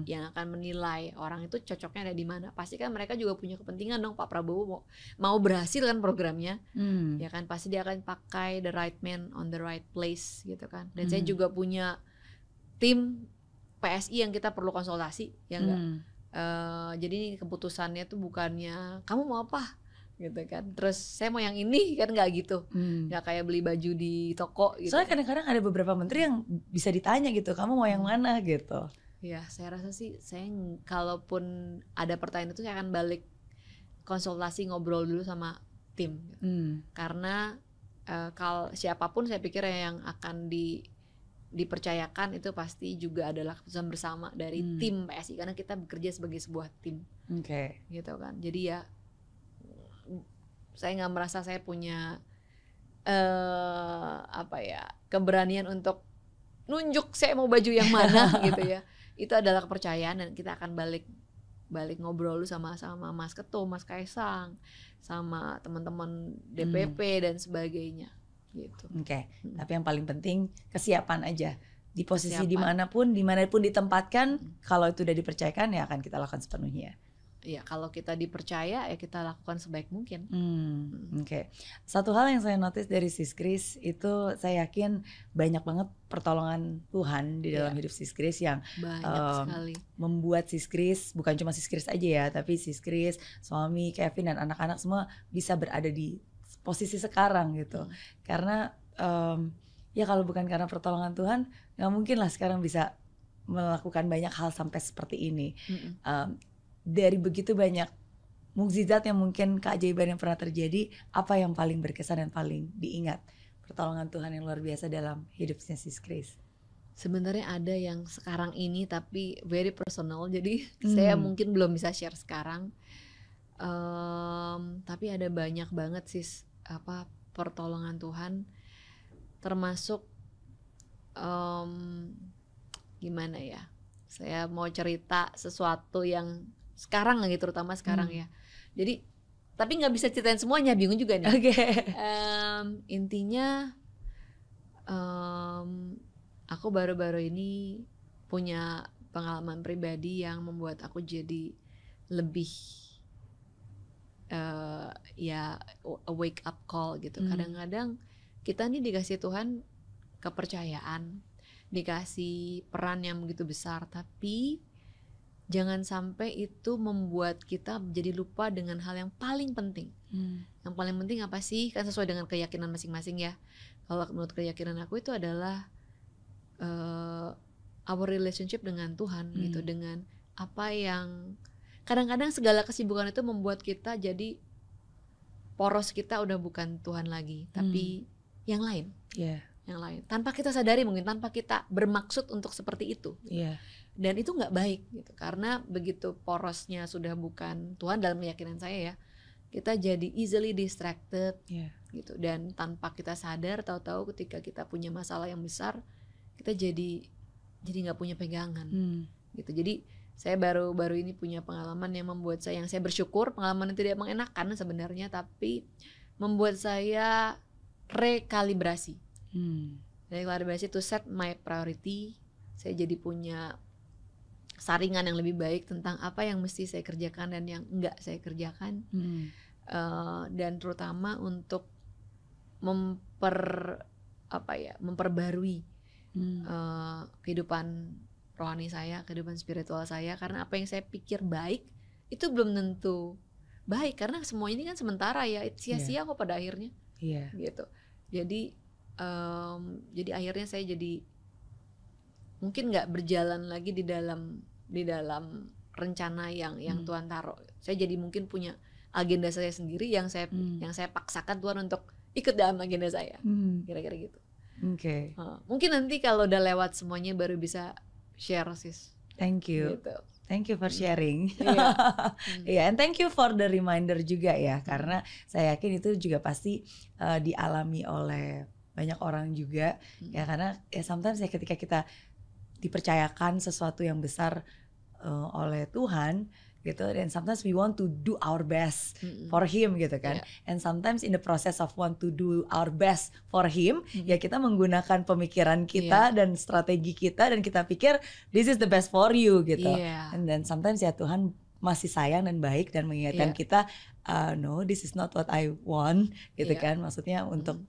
yang akan menilai orang itu cocoknya ada di mana. Pasti kan mereka juga punya kepentingan dong, Pak Prabowo mau berhasil kan programnya, ya kan pasti dia akan pakai the right man on the right place gitu kan. Dan saya juga punya tim PSI yang kita perlu konsultasi, ya enggak. Jadi keputusannya tuh bukannya kamu mau apa gitu kan, terus saya mau yang ini kan, nggak gitu, nggak kayak beli baju di toko gitu. Soalnya kadang-kadang ada beberapa menteri yang bisa ditanya gitu, kamu mau yang mana gitu. Ya saya rasa sih, saya kalaupun ada pertanyaan itu saya akan balik konsultasi, ngobrol dulu sama tim gitu. Karena kalau siapapun saya pikir yang akan dipercayakan itu pasti juga adalah keputusan bersama dari tim PSI, karena kita bekerja sebagai sebuah tim, gitu kan. Jadi ya saya nggak merasa saya punya keberanian untuk nunjuk saya mau baju yang mana gitu ya. Itu adalah kepercayaan dan kita akan balik ngobrol dulu sama Mas Ketum, Mas Kaisang, sama teman-teman DPP dan sebagainya gitu. Tapi yang paling penting kesiapan aja. Di posisi dimanapun ditempatkan, kalau itu udah dipercayakan ya akan kita lakukan sepenuhnya. ya kalau kita dipercaya ya kita lakukan sebaik mungkin. Oke. Satu hal yang saya notice dari Sis Chris itu, saya yakin banyak banget pertolongan Tuhan di dalam hidup Sis Chris yang banyak sekali membuat Sis Chris, bukan cuma Sis Chris aja ya, tapi Sis Chris, suami, Kevin dan anak-anak semua bisa berada di posisi sekarang gitu. Karena ya kalau bukan karena pertolongan Tuhan, nggak mungkin lah sekarang bisa melakukan banyak hal sampai seperti ini. Dari begitu banyak mukjizat yang mungkin keajaiban yang pernah terjadi, apa yang paling berkesan dan paling diingat pertolongan Tuhan yang luar biasa dalam hidupnya Sis Chris? Sebenarnya ada yang sekarang ini tapi very personal, jadi saya mungkin belum bisa share sekarang. Tapi ada banyak banget sih pertolongan Tuhan, termasuk gimana ya? Saya mau cerita sesuatu yang sekarang lagi, terutama sekarang ya. Jadi tapi nggak bisa ceritain semuanya, bingung juga nih. Intinya aku baru-baru ini punya pengalaman pribadi yang membuat aku jadi lebih ya a wake up call gitu. Kadang-kadang kita nih dikasih Tuhan kepercayaan, dikasih peran yang begitu besar, tapi jangan sampai itu membuat kita jadi lupa dengan hal yang paling penting. Yang paling penting apa sih? Kan sesuai dengan keyakinan masing-masing ya. Kalau menurut keyakinan aku itu adalah our relationship dengan Tuhan gitu, dengan apa yang kadang-kadang segala kesibukan itu membuat kita jadi poros kita udah bukan Tuhan lagi, tapi yang lain. Yang lain. Tanpa kita sadari, mungkin tanpa kita bermaksud untuk seperti itu. Dan itu nggak baik gitu, karena begitu porosnya sudah bukan Tuhan dalam keyakinan saya ya, kita jadi easily distracted gitu, dan tanpa kita sadar, tahu-tahu ketika kita punya masalah yang besar, kita jadi nggak punya pegangan gitu. Jadi saya baru ini punya pengalaman yang membuat saya, yang saya bersyukur, pengalaman yang tidak mengenakan sebenarnya, tapi membuat saya rekalibrasi. Rekalibrasi to set my priority. Saya jadi punya saringan yang lebih baik tentang apa yang mesti saya kerjakan dan yang enggak saya kerjakan. Dan terutama untuk memperbarui kehidupan rohani saya, kehidupan spiritual saya, karena apa yang saya pikir baik itu belum tentu baik, karena semua ini kan sementara ya, sia-sia kok pada akhirnya gitu. Jadi akhirnya saya jadi mungkin nggak berjalan lagi di dalam rencana yang Tuhan taruh. Saya jadi mungkin punya agenda saya sendiri yang saya paksakan Tuhan untuk ikut dalam agenda saya. Kira-kira gitu. Mungkin nanti kalau udah lewat semuanya baru bisa share sis. Thank you. Gitu. Thank you for sharing. And thank you for the reminder juga ya, karena saya yakin itu juga pasti dialami oleh banyak orang juga ya, karena ya sometimes ya ketika kita dipercayakan sesuatu yang besar oleh Tuhan gitu, dan sometimes we want to do our best for Him gitu kan, and sometimes in the process of want to do our best for Him, ya kita menggunakan pemikiran kita dan strategi kita, dan kita pikir this is the best for you gitu, and then sometimes ya Tuhan masih sayang dan baik dan mengingatkan kita, no, this is not what I want gitu kan, maksudnya untuk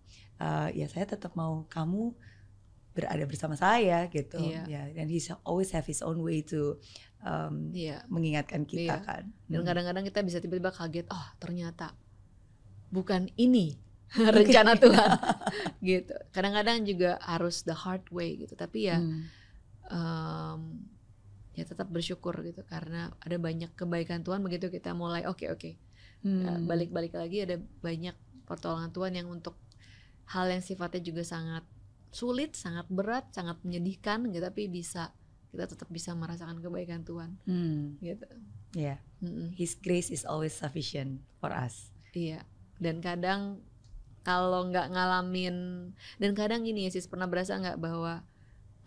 ya saya tetap mau kamu berada bersama saya gitu, dan He always have His own way to mengingatkan kita kan. Dan kadang-kadang kita bisa tiba-tiba kaget, oh ternyata bukan ini rencana Tuhan gitu. Kadang-kadang juga harus the hard way gitu, tapi ya ya tetap bersyukur gitu, karena ada banyak kebaikan Tuhan. Begitu kita mulai balik-balik lagi, ada banyak pertolongan Tuhan yang untuk hal yang sifatnya juga sangat sulit, sangat berat, sangat menyedihkan gitu, tapi kita tetap bisa merasakan kebaikan Tuhan gitu. His grace is always sufficient for us. Dan kadang kalau nggak ngalamin, dan kadang gini ya sis, pernah berasa nggak bahwa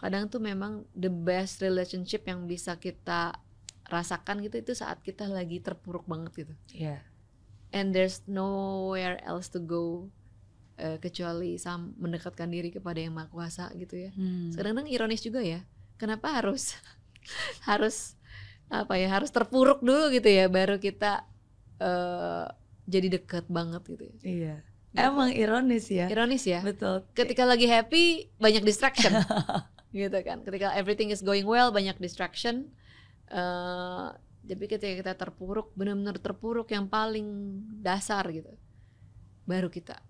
kadang tuh memang the best relationship yang bisa kita rasakan gitu, itu saat kita lagi terpuruk banget gitu. And there's nowhere else to go kecuali mendekatkan diri kepada Yang Maha Kuasa gitu ya. Kadang-kadang ironis juga ya, kenapa harus apa ya, harus terpuruk dulu gitu ya, baru kita jadi deket banget gitu ya. Iya. Gitu. Emang ironis ya. Ironis ya. Betul. Ketika lagi happy banyak distraction, gitu kan. Ketika everything is going well banyak distraction. Tapi ketika kita terpuruk, benar-benar terpuruk yang paling dasar gitu, baru kita,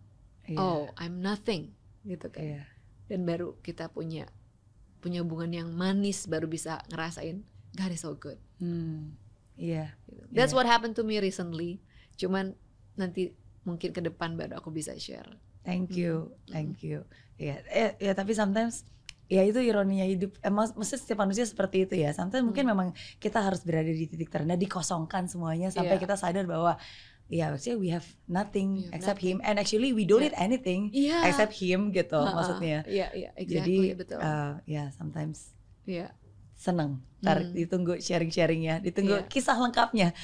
oh I'm nothing, gitu kan. Iya. Dan baru kita punya hubungan yang manis, baru bisa ngerasain God is so good. Iya. That's what happened to me recently. Cuman nanti mungkin ke depan baru aku bisa share. Thank you. Iya, ya tapi sometimes ya itu ironinya hidup. Maksudnya setiap manusia seperti itu ya. Sometimes mungkin memang kita harus berada di titik terendah, dikosongkan semuanya sampai kita sadar bahwa ya maksudnya we have nothing except him, and actually we don't need anything except him gitu maksudnya. Iya, exactly. Jadi betul. Ya sometimes seneng. Ntar ditunggu sharing-sharingnya, ditunggu kisah lengkapnya.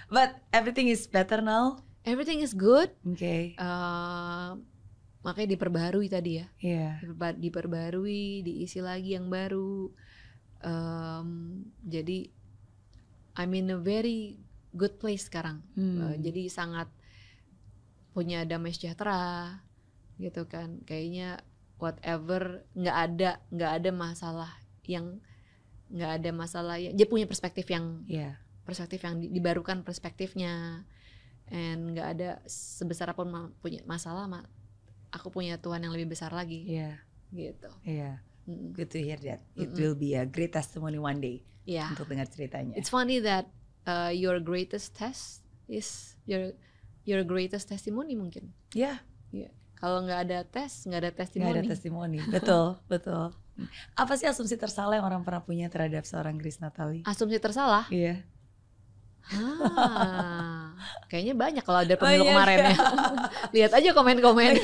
But everything is better now. Everything is good. Okay. Makanya diperbarui tadi ya. Diperbarui, diisi lagi yang baru. Jadi I'm in a very good place sekarang. Jadi sangat punya damai sejahtera gitu kan. Kayaknya whatever, nggak ada masalah yang dia punya perspektif yang dibarukan perspektifnya, and nggak ada sebesar apapun punya masalah, aku punya Tuhan yang lebih besar lagi. Gitu. Good to hear that. It will be a great testimony one day. Untuk dengar ceritanya. It's funny that your greatest test is your greatest testimony mungkin. Kalau nggak ada tes, nggak ada testimoni. Nggak ada testimoni, betul. Apa sih asumsi tersalah yang orang pernah punya terhadap seorang Grace Natali? Asumsi tersalah? Iya. Kayaknya banyak kalau ada pemilu kemarin ya. Lihat aja komen-komen.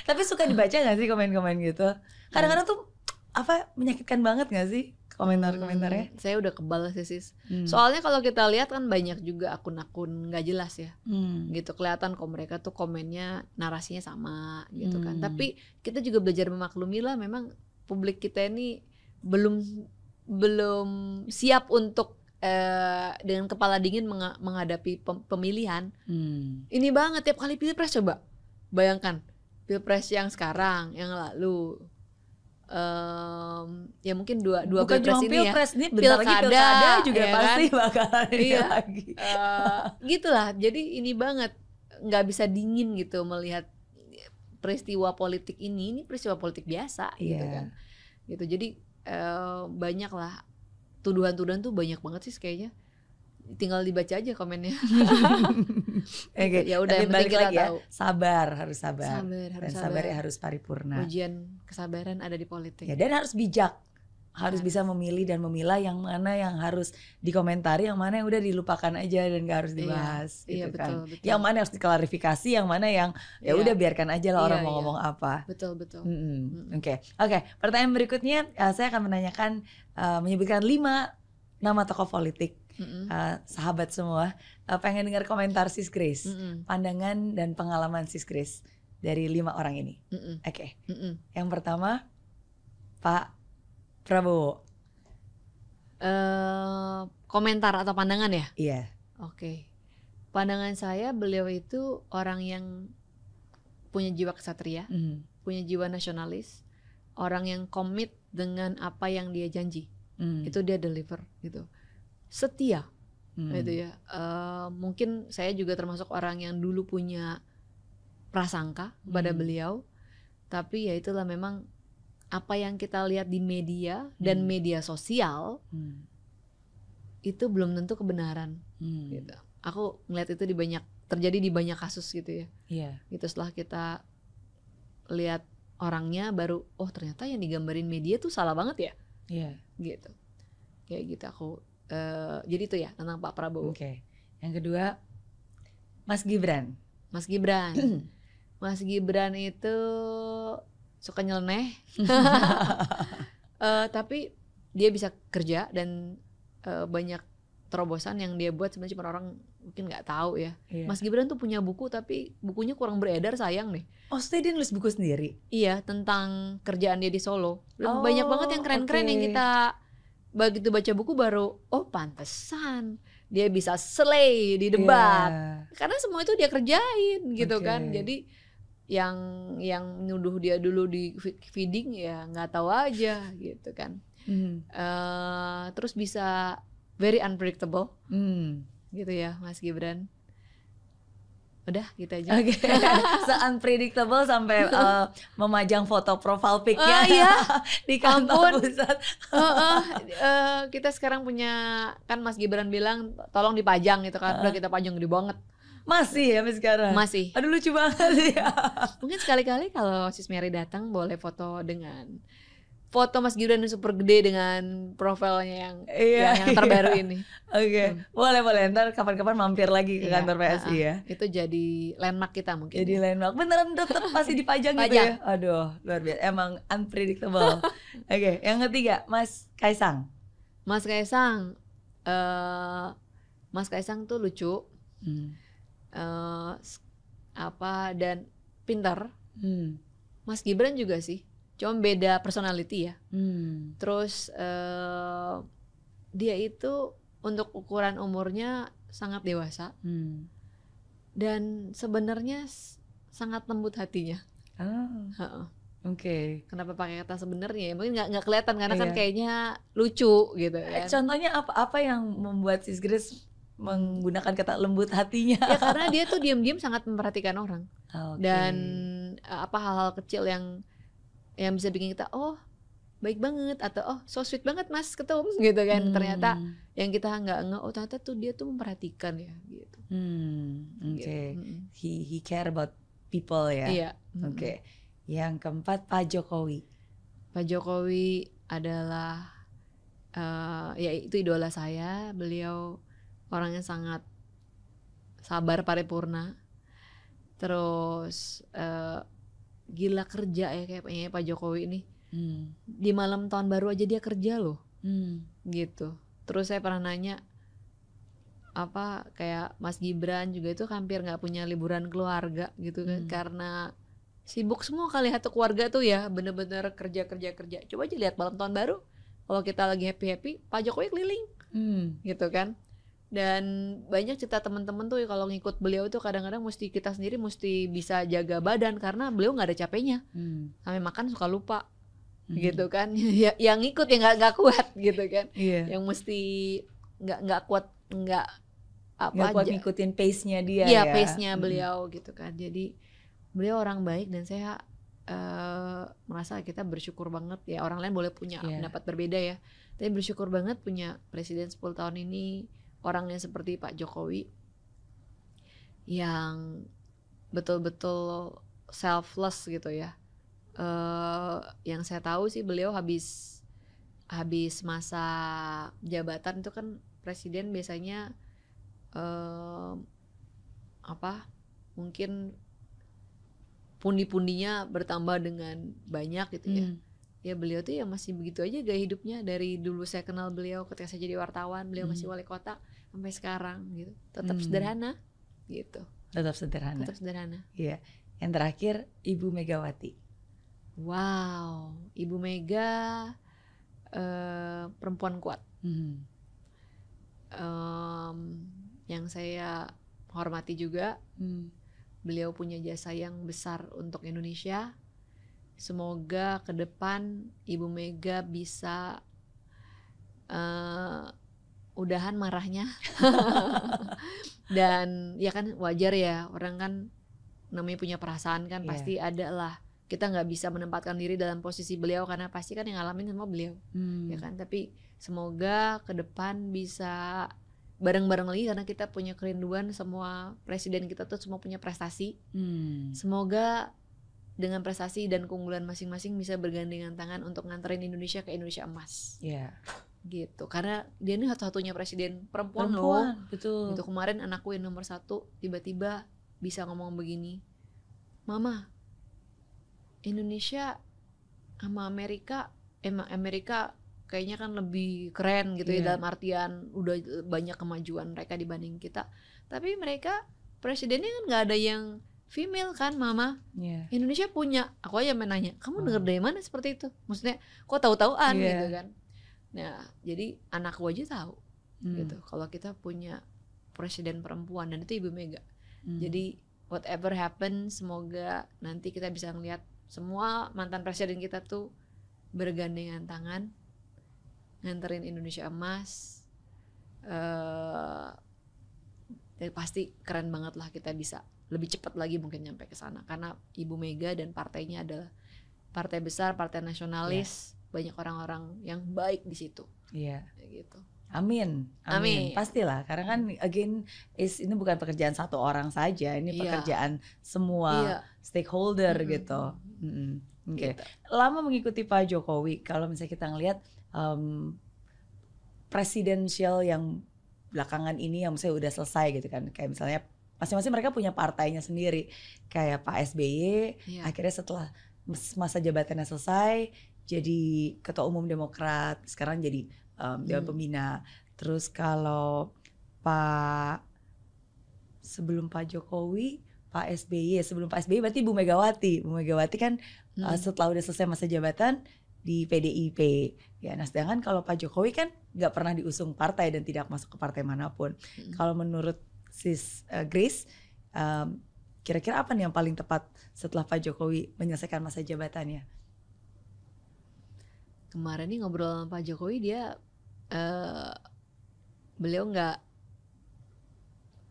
Tapi suka dibaca nggak sih komen-komen gitu? Kadang-kadang tuh menyakitkan banget nggak sih komentar-komentarnya? Saya udah kebal sih sis. Soalnya kalau kita lihat kan banyak juga akun-akun nggak jelas ya. Gitu kelihatan kok mereka tuh komennya narasinya sama gitu kan. Tapi kita juga belajar memaklumi lah, memang publik kita ini belum siap untuk dengan kepala dingin menghadapi pemilihan. Ini banget tiap kali pilpres, coba bayangkan pilpres yang sekarang, yang lalu, ya mungkin dua bukan pilpres cuma ini pilpres, ya, nih bentar lagi pilkada juga ya pasti kan? bakalan lagi. Gitulah, jadi ini banget, nggak bisa dingin gitu melihat peristiwa politik ini peristiwa politik biasa gitu kan. Gitu, jadi banyak lah tuduhan-tuduhan tuh, banyak banget sih kayaknya. Tinggal dibaca aja komennya. Ya udah, yang penting kita tahu. Harus sabar. Dan sabarnya harus paripurna. Ujian kesabaran ada di politik. Dan harus bijak. Harus bisa memilih dan memilah yang mana yang harus dikomentari, yang mana yang udah dilupakan aja dan gak harus dibahas. Gitu kan. Betul. Yang mana harus diklarifikasi, yang mana yang ya udah biarkan aja lah orang mau ngomong apa. Betul. Oke. Pertanyaan berikutnya, saya akan menanyakan, menyebutkan 5 nama tokoh politik. Sahabat semua, pengen dengar komentar Sis Grace, pandangan dan pengalaman Sis Grace dari 5 orang ini. Oke. Yang pertama, Pak Prabowo. Komentar atau pandangan ya? Iya. Oke. Pandangan saya, beliau itu orang yang punya jiwa kesatria, punya jiwa nasionalis, orang yang komit dengan apa yang dia janji. Itu dia deliver gitu. Setia gitu ya. Mungkin saya juga termasuk orang yang dulu punya prasangka pada beliau, tapi ya itulah, memang apa yang kita lihat di media dan media sosial itu belum tentu kebenaran gitu. Aku ngeliat itu terjadi di banyak kasus gitu ya. Gitu, setelah kita lihat orangnya baru, oh ternyata yang digambarin media tuh salah banget ya. Gitu. Kayak gitu aku. Jadi itu ya tentang Pak Prabowo. Oke. Yang kedua, Mas Gibran. Mas Gibran itu suka nyeleneh, tapi dia bisa kerja, dan banyak terobosan yang dia buat sebenarnya cuma orang mungkin nggak tahu ya. Mas Gibran tuh punya buku, tapi bukunya kurang beredar, sayang deh. Oh, dia nulis buku sendiri? Iya, tentang kerjaan dia di Solo. Banyak banget yang keren-keren yang kita begitu baca buku baru, oh pantesan dia bisa slay di debat. Karena semua itu dia kerjain gitu kan. Jadi yang nuduh dia dulu di feeding ya nggak tahu aja gitu kan. Terus bisa very unpredictable gitu ya Mas Gibran. Udah gitu aja. Se-unpredictable sampai memajang foto profile pic-nya di kantor pusat. Kita sekarang punya, kan Mas Gibran bilang tolong dipajang gitu kan. Udah kita pajang gede banget. Masih ya sampai sekarang? Masih. Aduh lucu banget ya. Mungkin sekali-kali kalau Sis Mary datang boleh foto dengan foto Mas Gibran yang super gede dengan profilnya yang terbaru ini. Boleh. Ntar kapan-kapan mampir lagi ke kantor PSI ya. Itu jadi landmark kita mungkin. Jadi landmark. Beneran tetap pasti dipajang gitu ya. Aduh, luar biasa. Emang unpredictable. Yang ketiga, Mas Kaisang. Mas Kaisang tuh lucu. Dan pintar. Mas Gibran juga sih. Cuma beda personality ya. Terus dia itu untuk ukuran umurnya sangat dewasa. Dan sebenarnya sangat lembut hatinya. Kenapa pakai kata sebenarnya ya? Mungkin nggak kelihatan karena kan kayaknya lucu gitu kan. Contohnya apa yang membuat Sis Grace menggunakan kata lembut hatinya? Ya karena dia tuh diam-diam sangat memperhatikan orang. Dan hal-hal kecil yang bisa bikin kita baik banget atau so sweet banget Mas Ketum gitu kan. Ternyata yang kita nggak ternyata tuh dia tuh memperhatikan ya gitu. He care about people ya. Iya. Yang keempat Pak Jokowi. Pak Jokowi adalah itu idola saya. Beliau orangnya sangat sabar paripurna. Terus gila kerja ya kayaknya Pak Jokowi ini. Di malam tahun baru aja dia kerja loh. Gitu. Terus saya pernah nanya kayak Mas Gibran juga itu hampir nggak punya liburan keluarga gitu kan. Karena sibuk semua kali satu keluarga tuh ya, bener-bener kerja. Coba aja lihat malam tahun baru, kalau kita lagi happy Pak Jokowi keliling gitu kan. Dan banyak cerita teman-teman tuh kalau ngikut beliau tuh kadang-kadang kita sendiri mesti bisa jaga badan karena beliau nggak ada capeknya. Sampai makan suka lupa gitu kan. Yang ngikut ya nggak kuat gitu kan. Yang mesti nggak kuat nggak kuat ngikutin pace-nya dia ya. Pace-nya beliau gitu kan. Jadi beliau orang baik dan saya merasa kita bersyukur banget ya. Orang lain boleh punya pendapat berbeda ya. Tapi bersyukur banget punya presiden 10 tahun ini. Orangnya seperti Pak Jokowi yang betul-betul selfless gitu ya. Yang saya tahu sih beliau habis masa jabatan itu kan presiden biasanya mungkin pundi-pundinya bertambah dengan banyak gitu ya. Ya beliau tuh ya masih begitu aja gaya hidupnya. Dari dulu saya kenal beliau ketika saya jadi wartawan, beliau masih wali kota sampai sekarang gitu. Tetap sederhana gitu. Tetap sederhana. Iya. Yang terakhir Ibu Megawati. Wow, Ibu Mega perempuan kuat. Yang saya hormati juga, beliau punya jasa yang besar untuk Indonesia. Semoga ke depan Ibu Mega bisa udahan marahnya. Dan ya kan wajar ya, orang kan namanya punya perasaan kan, pasti ada lah. Kita nggak bisa menempatkan diri dalam posisi beliau karena pasti kan yang ngalamin semua beliau, ya kan. Tapi semoga ke depan bisa bareng-bareng lagi karena kita punya kerinduan semua presiden kita tuh semua punya prestasi. Semoga dengan prestasi dan keunggulan masing-masing bisa bergandengan tangan untuk nganterin Indonesia ke Indonesia emas. Gitu. Karena dia ini satu-satunya presiden perempuan loh. Betul. Itu kemarin anakku yang nomor 1 tiba-tiba bisa ngomong begini, Mama, Indonesia sama Amerika kayaknya kan lebih keren gitu ya, dalam artian udah banyak kemajuan mereka dibanding kita. Tapi mereka presidennya kan nggak ada yang female kan Mama. Indonesia punya. Aku aja menanya, kamu dengar dari mana seperti itu? Maksudnya kok tahu-tahuan gitu kan. Nah, jadi anakku aja tahu gitu. Kalau kita punya presiden perempuan dan itu Ibu Mega. Jadi whatever happen, semoga nanti kita bisa ngelihat semua mantan presiden kita tuh bergandengan tangan nganterin Indonesia emas. Dan pasti keren banget lah kita bisa lebih cepat lagi mungkin nyampe ke sana karena Ibu Mega dan partainya adalah partai besar, partai nasionalis, banyak orang-orang yang baik di situ. Iya. Gitu. Amin. Pastilah, karena kan again ini bukan pekerjaan satu orang saja, ini pekerjaan semua stakeholder gitu. Oke. Gitu. Lama mengikuti Pak Jokowi, kalau misalnya kita ngelihat presidensial yang belakangan ini yang misalnya udah selesai gitu kan, kayak misalnya masing-masing mereka punya partainya sendiri, kayak Pak SBY akhirnya setelah masa jabatannya selesai jadi ketua umum Demokrat, sekarang jadi Dewan Pembina. Terus kalau sebelum Pak Jokowi, Pak SBY, sebelum Pak SBY berarti Bu Megawati kan setelah udah selesai masa jabatan di PDIP. Ya, nah sedangkan kalau Pak Jokowi kan nggak pernah diusung partai dan tidak masuk ke partai manapun. Kalau menurut Sis Grace, kira-kira apa nih yang paling tepat setelah Pak Jokowi menyelesaikan masa jabatannya? Kemarin nih ngobrol sama Pak Jokowi, dia beliau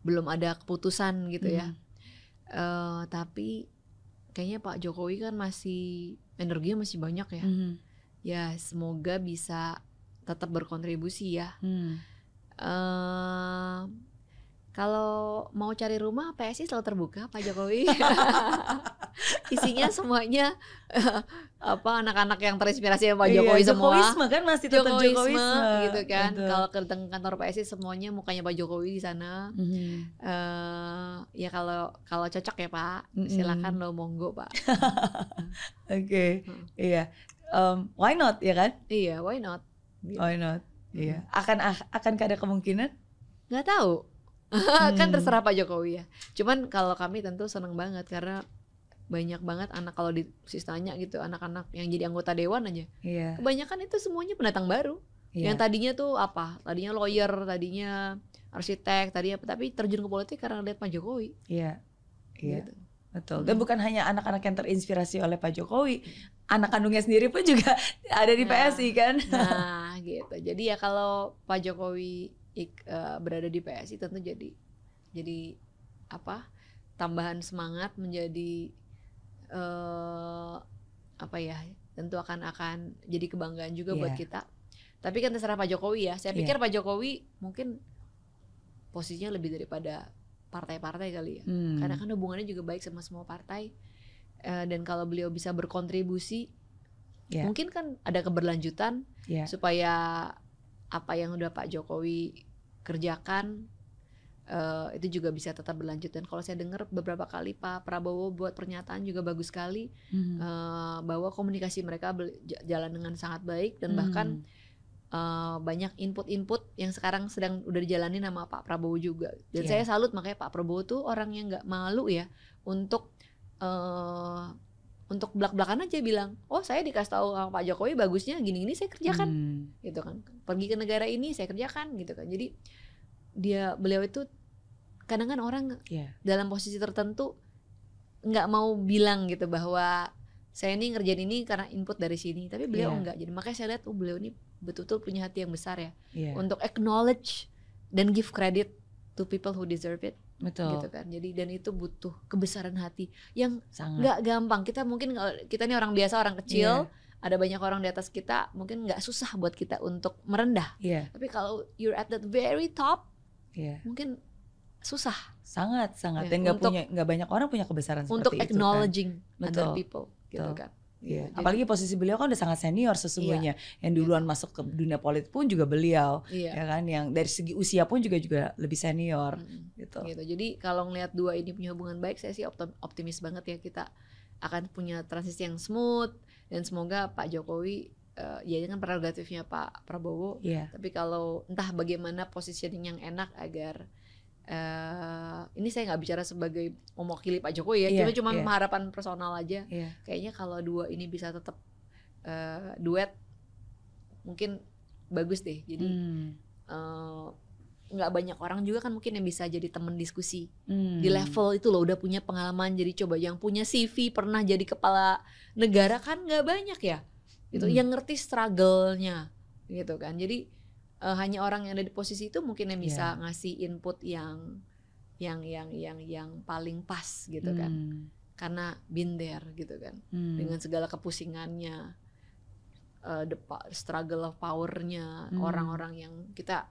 belum ada keputusan gitu ya. Tapi kayaknya Pak Jokowi kan masih energinya masih banyak ya. Ya semoga bisa tetap berkontribusi ya. Kalau mau cari rumah PSI selalu terbuka Pak Jokowi. Isinya semuanya anak-anak yang terinspirasi sama Pak Jokowi semua. Jokowisme kan masih tetap Jokowisme gitu kan. Kalau ke kantor PSI semuanya mukanya Pak Jokowi di sana. Ya kalau cocok ya Pak, silakan lo monggo Pak. Oke. Iya. Why not ya kan? Iya, why not? Gitu. Why not? Iya. Akan ada kemungkinan? Nggak tahu. Kan terserah Pak Jokowi ya. Cuman kalau kami tentu seneng banget karena banyak banget anak, kalau ditanya gitu, anak-anak yang jadi anggota dewan aja. Kebanyakan itu semuanya pendatang baru. Yang tadinya tuh tadinya lawyer, tadinya arsitek, tapi terjun ke politik karena lihat Pak Jokowi. Iya. Gitu. Betul. Dan bukan hanya anak-anak yang terinspirasi oleh Pak Jokowi, anak kandungnya sendiri pun juga ada di PSI kan. Nah, gitu. Jadi ya kalau Pak Jokowi berada di PSI tentu jadi tambahan semangat, menjadi tentu akan jadi kebanggaan juga buat kita. Tapi kan terserah Pak Jokowi ya. Saya pikir Pak Jokowi mungkin posisinya lebih daripada partai-partai kali ya. Karena kan hubungannya juga baik sama semua partai. Dan kalau beliau bisa berkontribusi, mungkin kan ada keberlanjutan supaya apa yang udah Pak Jokowi kerjakan itu juga bisa tetap berlanjut. Dan kalau saya dengar beberapa kali Pak Prabowo buat pernyataan juga bagus sekali, bahwa komunikasi mereka jalan dengan sangat baik dan bahkan banyak input-input yang sekarang sedang udah dijalani sama Pak Prabowo juga. Dan saya salut, makanya Pak Prabowo tuh orang yang nggak malu ya untuk belak-belakan aja bilang, oh saya dikasih tahu sama Pak Jokowi bagusnya gini-gini saya kerjakan, gitu kan. Pergi ke negara ini saya kerjakan, gitu kan. Jadi beliau itu kadang kan orang dalam posisi tertentu nggak mau bilang gitu bahwa saya ini ngerjain ini karena input dari sini, tapi beliau enggak. Jadi makanya saya lihat beliau ini betul-betul punya hati yang besar ya, untuk acknowledge dan give credit to people who deserve it. Betul. Gitu kan. Jadi dan itu butuh kebesaran hati yang nggak gampang. Kita mungkin kita ini orang biasa, orang kecil, ada banyak orang di atas kita, mungkin nggak susah buat kita untuk merendah. Tapi kalau you're at that very top, mungkin susah. Sangat. Dan nggak banyak orang punya kebesaran seperti itu. Untuk acknowledging other people, gitu kan. Apalagi posisi beliau kan udah sangat senior sesungguhnya. Yang duluan masuk ke dunia politik pun juga beliau, ya kan. Yang dari segi usia pun juga lebih senior, gitu. Jadi kalau ngelihat dua ini punya hubungan baik, saya sih optimis banget ya kita akan punya transisi yang smooth, dan semoga Pak Jokowi ya kan prerogatifnya Pak Prabowo. Tapi kalau entah bagaimana positioning yang enak agar ini saya nggak bicara sebagai mewakili Pak Jokowi ya, cuma harapan personal aja. Kayaknya kalau dua ini bisa tetap duet, mungkin bagus deh. Jadi nggak banyak orang juga kan mungkin yang bisa jadi teman diskusi di level itu loh, udah punya pengalaman. Jadi coba yang punya CV pernah jadi kepala negara kan nggak banyak ya, gitu. Yang ngerti struggle-nya, gitu kan. Jadi hanya orang yang ada di posisi itu mungkin yang bisa ngasih input yang paling pas, gitu kan. Karena been there, gitu kan, dengan segala kepusingannya, the struggle of power-nya, orang-orang yang kita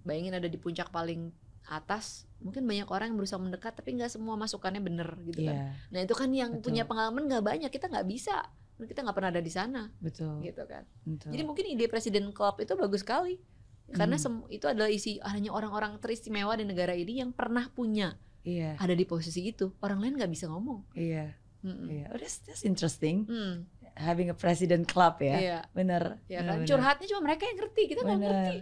bayangin ada di puncak paling atas, mungkin banyak orang yang berusaha mendekat tapi nggak semua masukannya bener, gitu kan. Nah itu kan yang punya pengalaman nggak banyak, kita nggak bisa, kita nggak pernah ada di sana, gitu kan. Jadi mungkin ide Presiden Club itu bagus sekali, karena itu adalah hanya orang-orang teristimewa di negara ini yang pernah punya, ada di posisi itu, orang lain nggak bisa ngomong. Oh, that's interesting. Having a president club ya. Bener. Ya kan, curhatnya cuma mereka yang ngerti, kita nggak ngerti.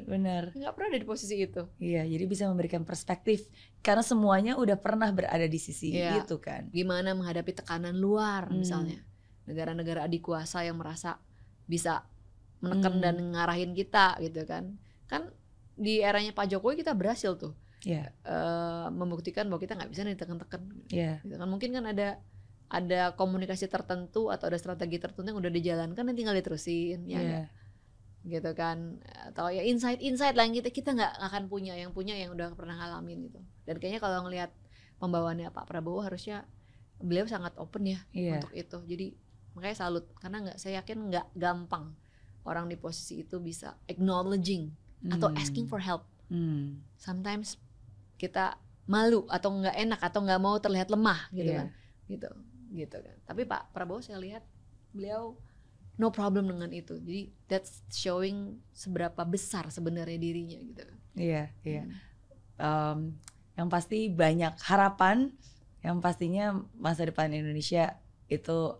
Nggak pernah ada di posisi itu. Jadi bisa memberikan perspektif karena semuanya udah pernah berada di sisi itu kan. Gimana menghadapi tekanan luar misalnya, negara-negara adik kuasa yang merasa bisa menekan dan ngarahin kita, gitu kan. Kan di eranya Pak Jokowi kita berhasil tuh membuktikan bahwa kita nggak bisa ditekan-tekan. Gitu kan. Mungkin kan ada komunikasi tertentu atau ada strategi tertentu yang udah dijalankan dan tinggal diterusin, gitu kan. Atau ya insight lah yang kita nggak akan punya, yang udah pernah ngalamin gitu. Dan kayaknya kalau ngelihat pembawaannya Pak Prabowo, harusnya beliau sangat open ya untuk itu. Jadi makanya salut, karena saya yakin nggak gampang orang di posisi itu bisa acknowledging atau asking for help. Sometimes kita malu atau nggak enak atau nggak mau terlihat lemah, gitu kan. Gitu kan. Tapi Pak Prabowo saya lihat beliau no problem dengan itu. Jadi that's showing seberapa besar sebenarnya dirinya, gitu. Yang pasti banyak harapan, yang pastinya masa depan Indonesia itu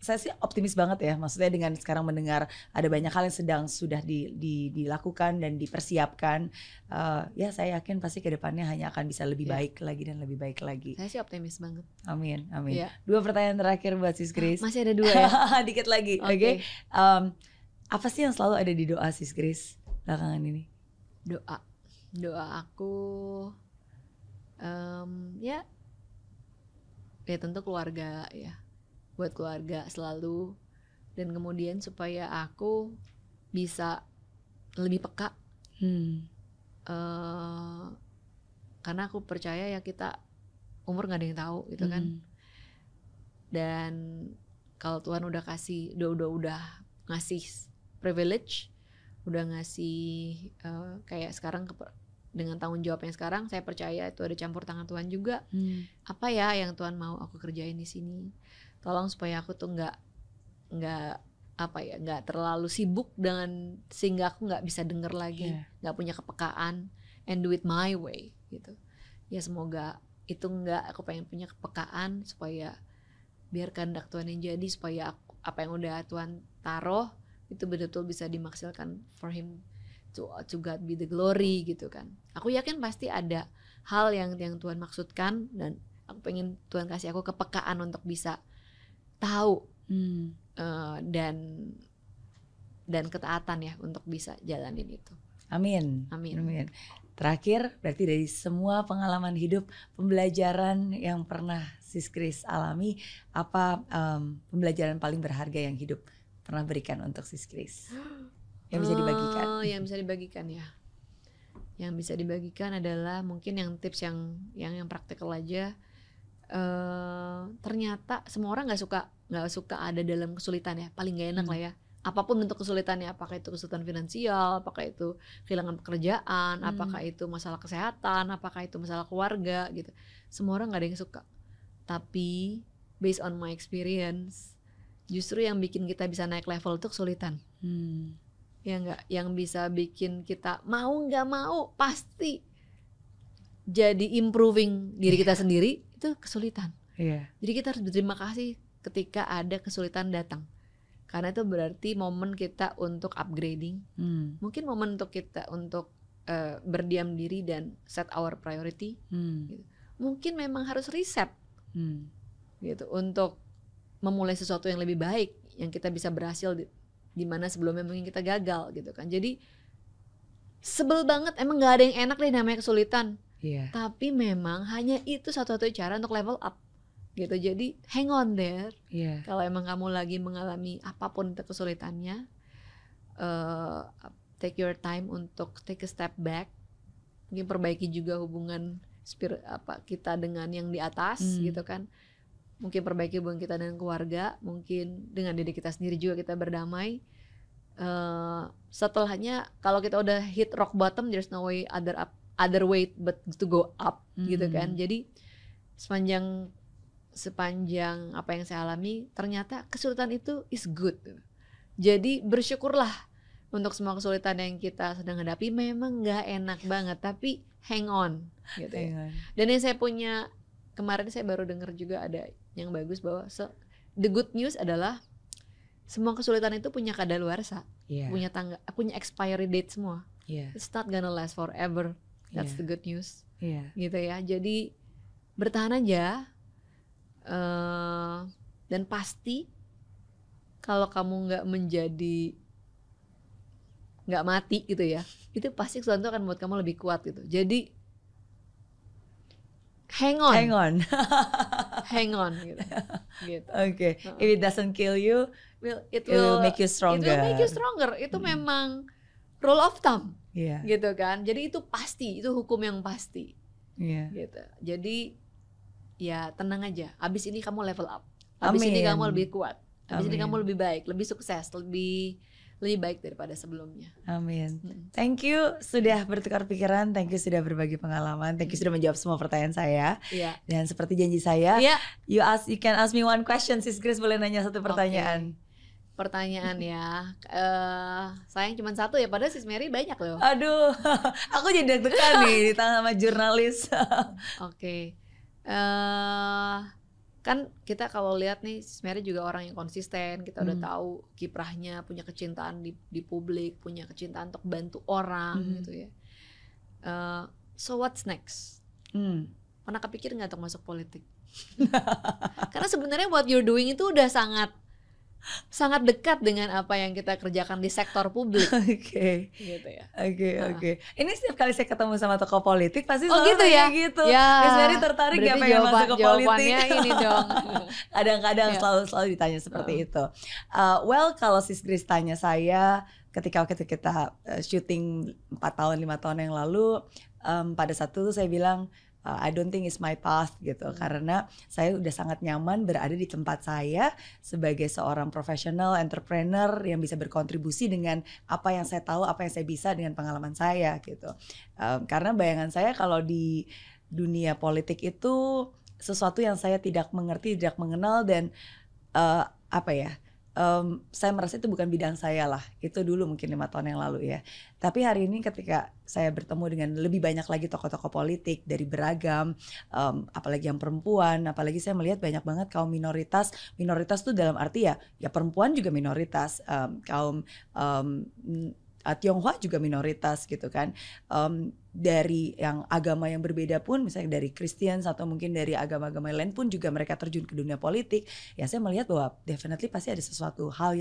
saya sih optimis banget ya. Maksudnya dengan sekarang mendengar ada banyak hal yang sudah dilakukan dan dipersiapkan, saya yakin pasti kedepannya hanya akan bisa lebih baik lagi dan lebih baik lagi. Saya sih optimis banget. Amin. 2 pertanyaan terakhir buat Sis Grace. Masih ada 2 ya? Dikit lagi. Oke. Apa sih yang selalu ada di doa Sis Grace belakangan ini? Doa aku ya tentu keluarga ya. Buat keluarga selalu, dan kemudian supaya aku bisa lebih peka, karena aku percaya ya kita umur nggak ada yang tahu, gitu kan. Dan kalau Tuhan udah kasih, udah ngasih privilege, udah ngasih kayak sekarang dengan tanggung jawabnya sekarang, saya percaya itu ada campur tangan Tuhan juga. Apa ya yang Tuhan mau aku kerjain di sini? Tolong supaya aku tuh nggak terlalu sibuk dengan sehingga aku nggak bisa denger lagi, nggak punya kepekaan, and do it my way, gitu. Ya semoga itu aku pengen punya kepekaan supaya biar kehendak Tuhan yang jadi, supaya apa yang udah Tuhan taruh itu betul-betul bisa dimaksimalkan for Him, to God be the glory, gitu kan. Aku yakin pasti ada hal yang Tuhan maksudkan, dan aku pengen Tuhan kasih aku kepekaan untuk bisa tahu dan ketaatan ya untuk bisa jalanin itu. Amin. Terakhir, berarti dari semua pengalaman hidup, pembelajaran yang pernah Sis Grace alami, apa pembelajaran paling berharga yang hidup pernah berikan untuk Sis Grace yang bisa dibagikan? Yang bisa dibagikan ya. Yang bisa dibagikan adalah mungkin yang tips yang praktikal aja. Ternyata semua orang nggak suka ada dalam kesulitan ya, paling nggak enak lah ya. Apapun bentuk kesulitannya, apakah itu kesulitan finansial, apakah itu kehilangan pekerjaan, apakah itu masalah kesehatan, apakah itu masalah keluarga, gitu. Semua orang nggak ada yang suka. Tapi based on my experience, justru yang bikin kita bisa naik level itu kesulitan. Ya nggak, yang bisa bikin kita mau nggak mau pasti jadi improving diri kita sendiri. Itu kesulitan. Jadi kita harus berterima kasih ketika ada kesulitan datang, karena itu berarti momen kita untuk upgrading. Mungkin momen untuk kita untuk berdiam diri dan set our priority. Gitu. Mungkin memang harus reset, gitu, untuk memulai sesuatu yang lebih baik, yang kita bisa berhasil di mana sebelumnya mungkin kita gagal, gitu kan. Jadi sebel banget, emang nggak ada yang enak deh namanya kesulitan. Iya. Tapi memang hanya itu satu-satunya cara untuk level up gitu. Jadi hang on there. Iya. Kalau emang kamu lagi mengalami apapun itu kesulitannya, take your time untuk take a step back. Mungkin perbaiki juga hubungan kita dengan yang di atas gitu kan. Mungkin perbaiki hubungan kita dengan keluarga, mungkin dengan diri kita sendiri juga kita berdamai. Setelahnya kalau kita udah hit rock bottom, there's no way other way but to go up gitu kan. Jadi sepanjang apa yang saya alami, ternyata kesulitan itu is good. Jadi bersyukurlah untuk semua kesulitan yang kita sedang hadapi. Memang nggak enak banget, tapi hang on gitu ya. Dan yang saya punya kemarin, saya baru dengar juga ada yang bagus bahwa the good news adalah semua kesulitan itu punya kadaluarsa, punya expiry date semua. It's not gonna last forever. That's the good news. Gitu ya. Jadi bertahan aja. Dan pasti kalau kamu nggak mati gitu ya, itu pasti sesuatu akan membuat kamu lebih kuat gitu. Jadi hang on gitu. Okay. If it doesn't kill you, it will make you stronger. Itu memang rule of thumb, gitu kan. Jadi itu pasti, itu hukum yang pasti, gitu. Jadi ya tenang aja. Abis ini kamu level up. Abis ini kamu lebih kuat. Abis ini kamu lebih baik, lebih sukses, lebih baik daripada sebelumnya. Amin. Thank you sudah bertukar pikiran, thank you sudah berbagi pengalaman, thank you sudah menjawab semua pertanyaan saya. Dan seperti janji saya, you can ask me one question, Sis Grace, boleh nanya satu pertanyaan. Pertanyaan ya, sayang cuma satu ya, padahal Sis Mary banyak loh. Aduh, aku jadi deg-degan nih ditanya sama jurnalis. Kan kita kalau lihat nih, Mary juga orang yang konsisten. Kita udah tahu kiprahnya, punya kecintaan di publik, punya kecintaan untuk bantu orang gitu ya. So what's next? Pernah kepikir nggak untuk masuk politik? Karena sebenarnya what you're doing itu udah sangat dekat dengan apa yang kita kerjakan di sektor publik. Gitu ya. Oke. Ini setiap kali saya ketemu sama tokoh politik pasti selalu gitu ya? Gitu. Miss Mary tertarik ya pengen masuk ke politik. Ini dong. Kadang-kadang selalu ditanya seperti itu. Kalau Sis Grace tanya saya ketika waktu kita syuting 4 tahun 5 tahun yang lalu, pada saat itu saya bilang I don't think it's my path gitu, karena saya udah sangat nyaman berada di tempat saya sebagai seorang profesional entrepreneur yang bisa berkontribusi dengan apa yang saya tahu, apa yang saya bisa dengan pengalaman saya gitu. Karena bayangan saya kalau di dunia politik itu sesuatu yang saya tidak mengerti, tidak mengenal, dan saya merasa itu bukan bidang saya lah. Itu dulu mungkin 5 tahun yang lalu ya. Tapi hari ini ketika saya bertemu dengan lebih banyak lagi tokoh-tokoh politik dari beragam, apalagi yang perempuan, apalagi saya melihat banyak banget kaum minoritas. Minoritas tuh dalam arti ya perempuan juga minoritas, kaum Tionghoa juga minoritas gitu kan. Dari yang agama yang berbeda pun, misalnya dari Kristen atau mungkin dari agama-agama lain pun juga mereka terjun ke dunia politik. Ya saya melihat bahwa definitely pasti ada sesuatu hal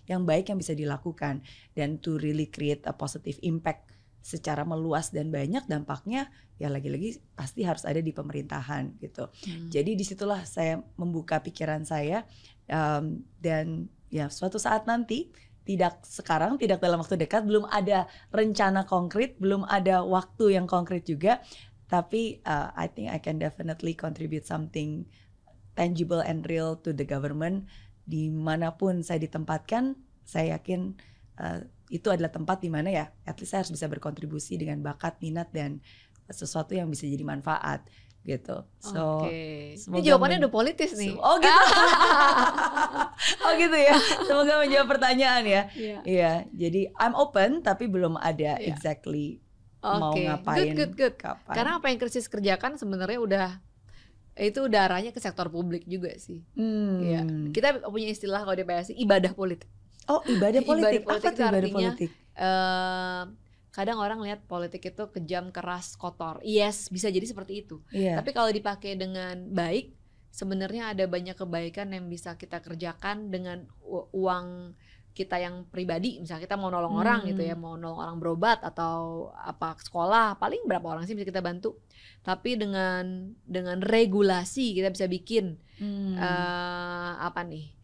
yang baik yang bisa dilakukan, dan to really create a positive impact secara meluas dan banyak dampaknya, ya lagi-lagi pasti harus ada di pemerintahan gitu. Jadi disitulah saya membuka pikiran saya, dan ya suatu saat nanti, tidak sekarang, tidak dalam waktu dekat, belum ada rencana konkret, belum ada waktu yang konkret juga. Tapi I think I can definitely contribute something tangible and real to the government. Dimanapun saya ditempatkan, saya yakin itu adalah tempat di mana ya, at least saya harus bisa berkontribusi dengan bakat, minat, dan sesuatu yang bisa jadi manfaat gitu. So, ini jawabannya udah politis nih. Oh gitu. Oh gitu ya. Semoga menjawab pertanyaan ya. Iya. Jadi I'm open tapi belum ada exactly mau ngapain. Good. Kapan. Karena apa yang Krisis kerjakan sebenarnya udah arahnya ke sektor publik juga sih. Ya. Kita punya istilah kalau di PSI, ibadah politik. Oh, ibadah politik. Apa tuh ibadah politik? Kadang orang lihat politik itu kejam, keras, kotor. Yes, bisa jadi seperti itu. Tapi kalau dipakai dengan baik, sebenarnya ada banyak kebaikan yang bisa kita kerjakan dengan uang kita yang pribadi, misalnya kita mau nolong orang gitu ya, mau nolong orang berobat atau apa sekolah, paling berapa orang sih bisa kita bantu. Tapi dengan regulasi kita bisa bikin apa nih,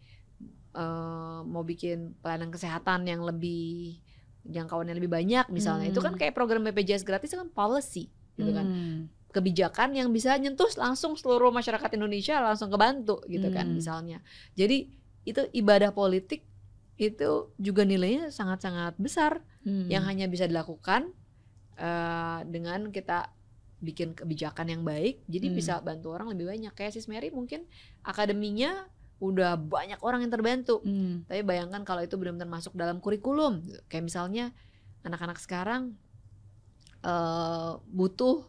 mau bikin pelayanan kesehatan yang lebih jangkauannya lebih banyak misalnya, itu kan kayak program BPJS gratis kan policy gitu kan, kebijakan yang bisa nyentuh langsung seluruh masyarakat Indonesia, langsung kebantu gitu kan misalnya. Jadi itu ibadah politik itu juga nilainya sangat-sangat besar yang hanya bisa dilakukan dengan kita bikin kebijakan yang baik, jadi bisa bantu orang lebih banyak. Kayak Sis Mary mungkin akademinya udah banyak orang yang terbantu, tapi bayangkan kalau itu benar-benar masuk dalam kurikulum. Kayak misalnya anak-anak sekarang butuh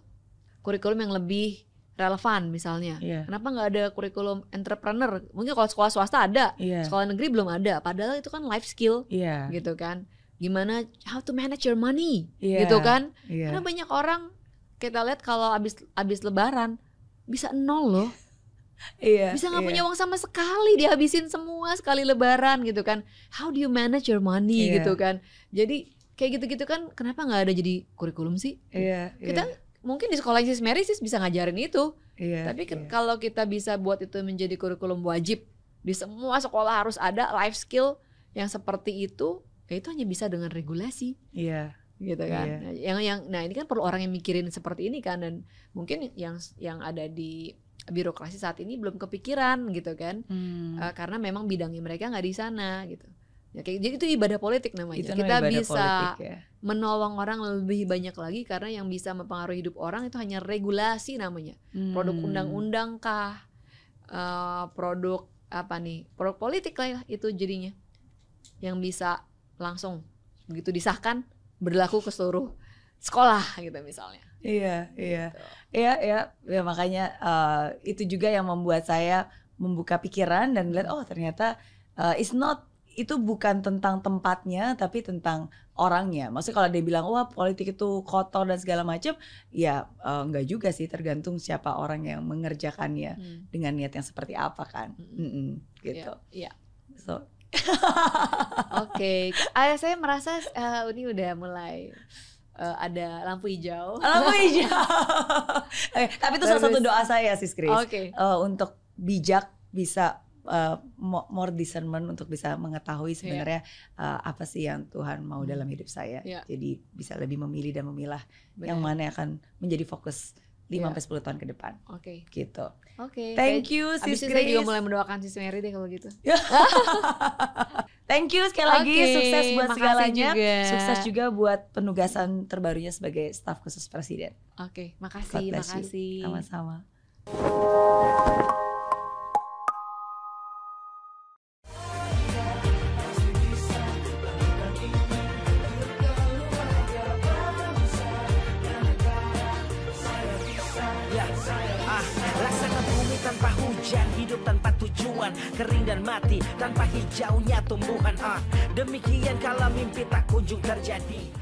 kurikulum yang lebih relevan misalnya. Kenapa nggak ada kurikulum entrepreneur? Mungkin kalau sekolah swasta ada, sekolah negeri belum ada. Padahal itu kan life skill, gitu kan. Gimana how to manage your money, gitu kan. Karena banyak orang kita lihat kalau abis Lebaran bisa 0 loh. Bisa nggak punya uang sama sekali, dihabisin semua sekali Lebaran gitu kan. How do you manage your money gitu kan. Jadi kayak gitu-gitu kan, kenapa nggak ada jadi kurikulum sih? Kita mungkin di sekolah Sis Mary Sis bisa ngajarin itu, tapi kalau kita bisa buat itu menjadi kurikulum wajib di semua sekolah harus ada life skill yang seperti itu, ya itu hanya bisa dengan regulasi, gitu kan. Nah ini kan perlu orang yang mikirin seperti ini kan, dan mungkin yang ada di birokrasi saat ini belum kepikiran gitu kan, karena memang bidangnya mereka nggak di sana gitu. Ya, jadi itu ibadah politik namanya. Itu kita bisa politik, menolong orang lebih banyak lagi, karena yang bisa mempengaruhi hidup orang itu hanya regulasi namanya. Produk undang-undang kah, produk apa nih, produk politik lah itu jadinya, yang bisa langsung begitu disahkan berlaku ke seluruh sekolah gitu misalnya. Gitu. Makanya itu juga yang membuat saya membuka pikiran dan lihat, oh ternyata itu bukan tentang tempatnya, tapi tentang orangnya. Maksudnya kalau dia bilang wah politik itu kotor dan segala macam, ya enggak juga sih, tergantung siapa orang yang mengerjakannya dengan niat yang seperti apa kan. Gitu. So Oke. Saya merasa ini udah mulai ada lampu hijau. Lampu hijau. Tapi itu salah satu doa saya Sis Grace. Untuk bijak, bisa more discernment, untuk bisa mengetahui sebenarnya apa sih yang Tuhan mau dalam hidup saya. Jadi bisa lebih memilih dan memilah yang mana yang akan menjadi fokus 5-10 tahun ke depan. Gitu. Thank you Sis Grace. Saya juga mulai mendoakan Sis Mary deh kalau gitu. Thank you sekali lagi, sukses buat segalanya. Sukses juga buat penugasan terbarunya sebagai staf khusus Presiden. Makasih. Sama-sama. Tanpa hujan, hidup tanpa tujuan, kering dan mati tanpa hijaunya tumbuhan. Demikian kalau mimpi tak kunjung terjadi.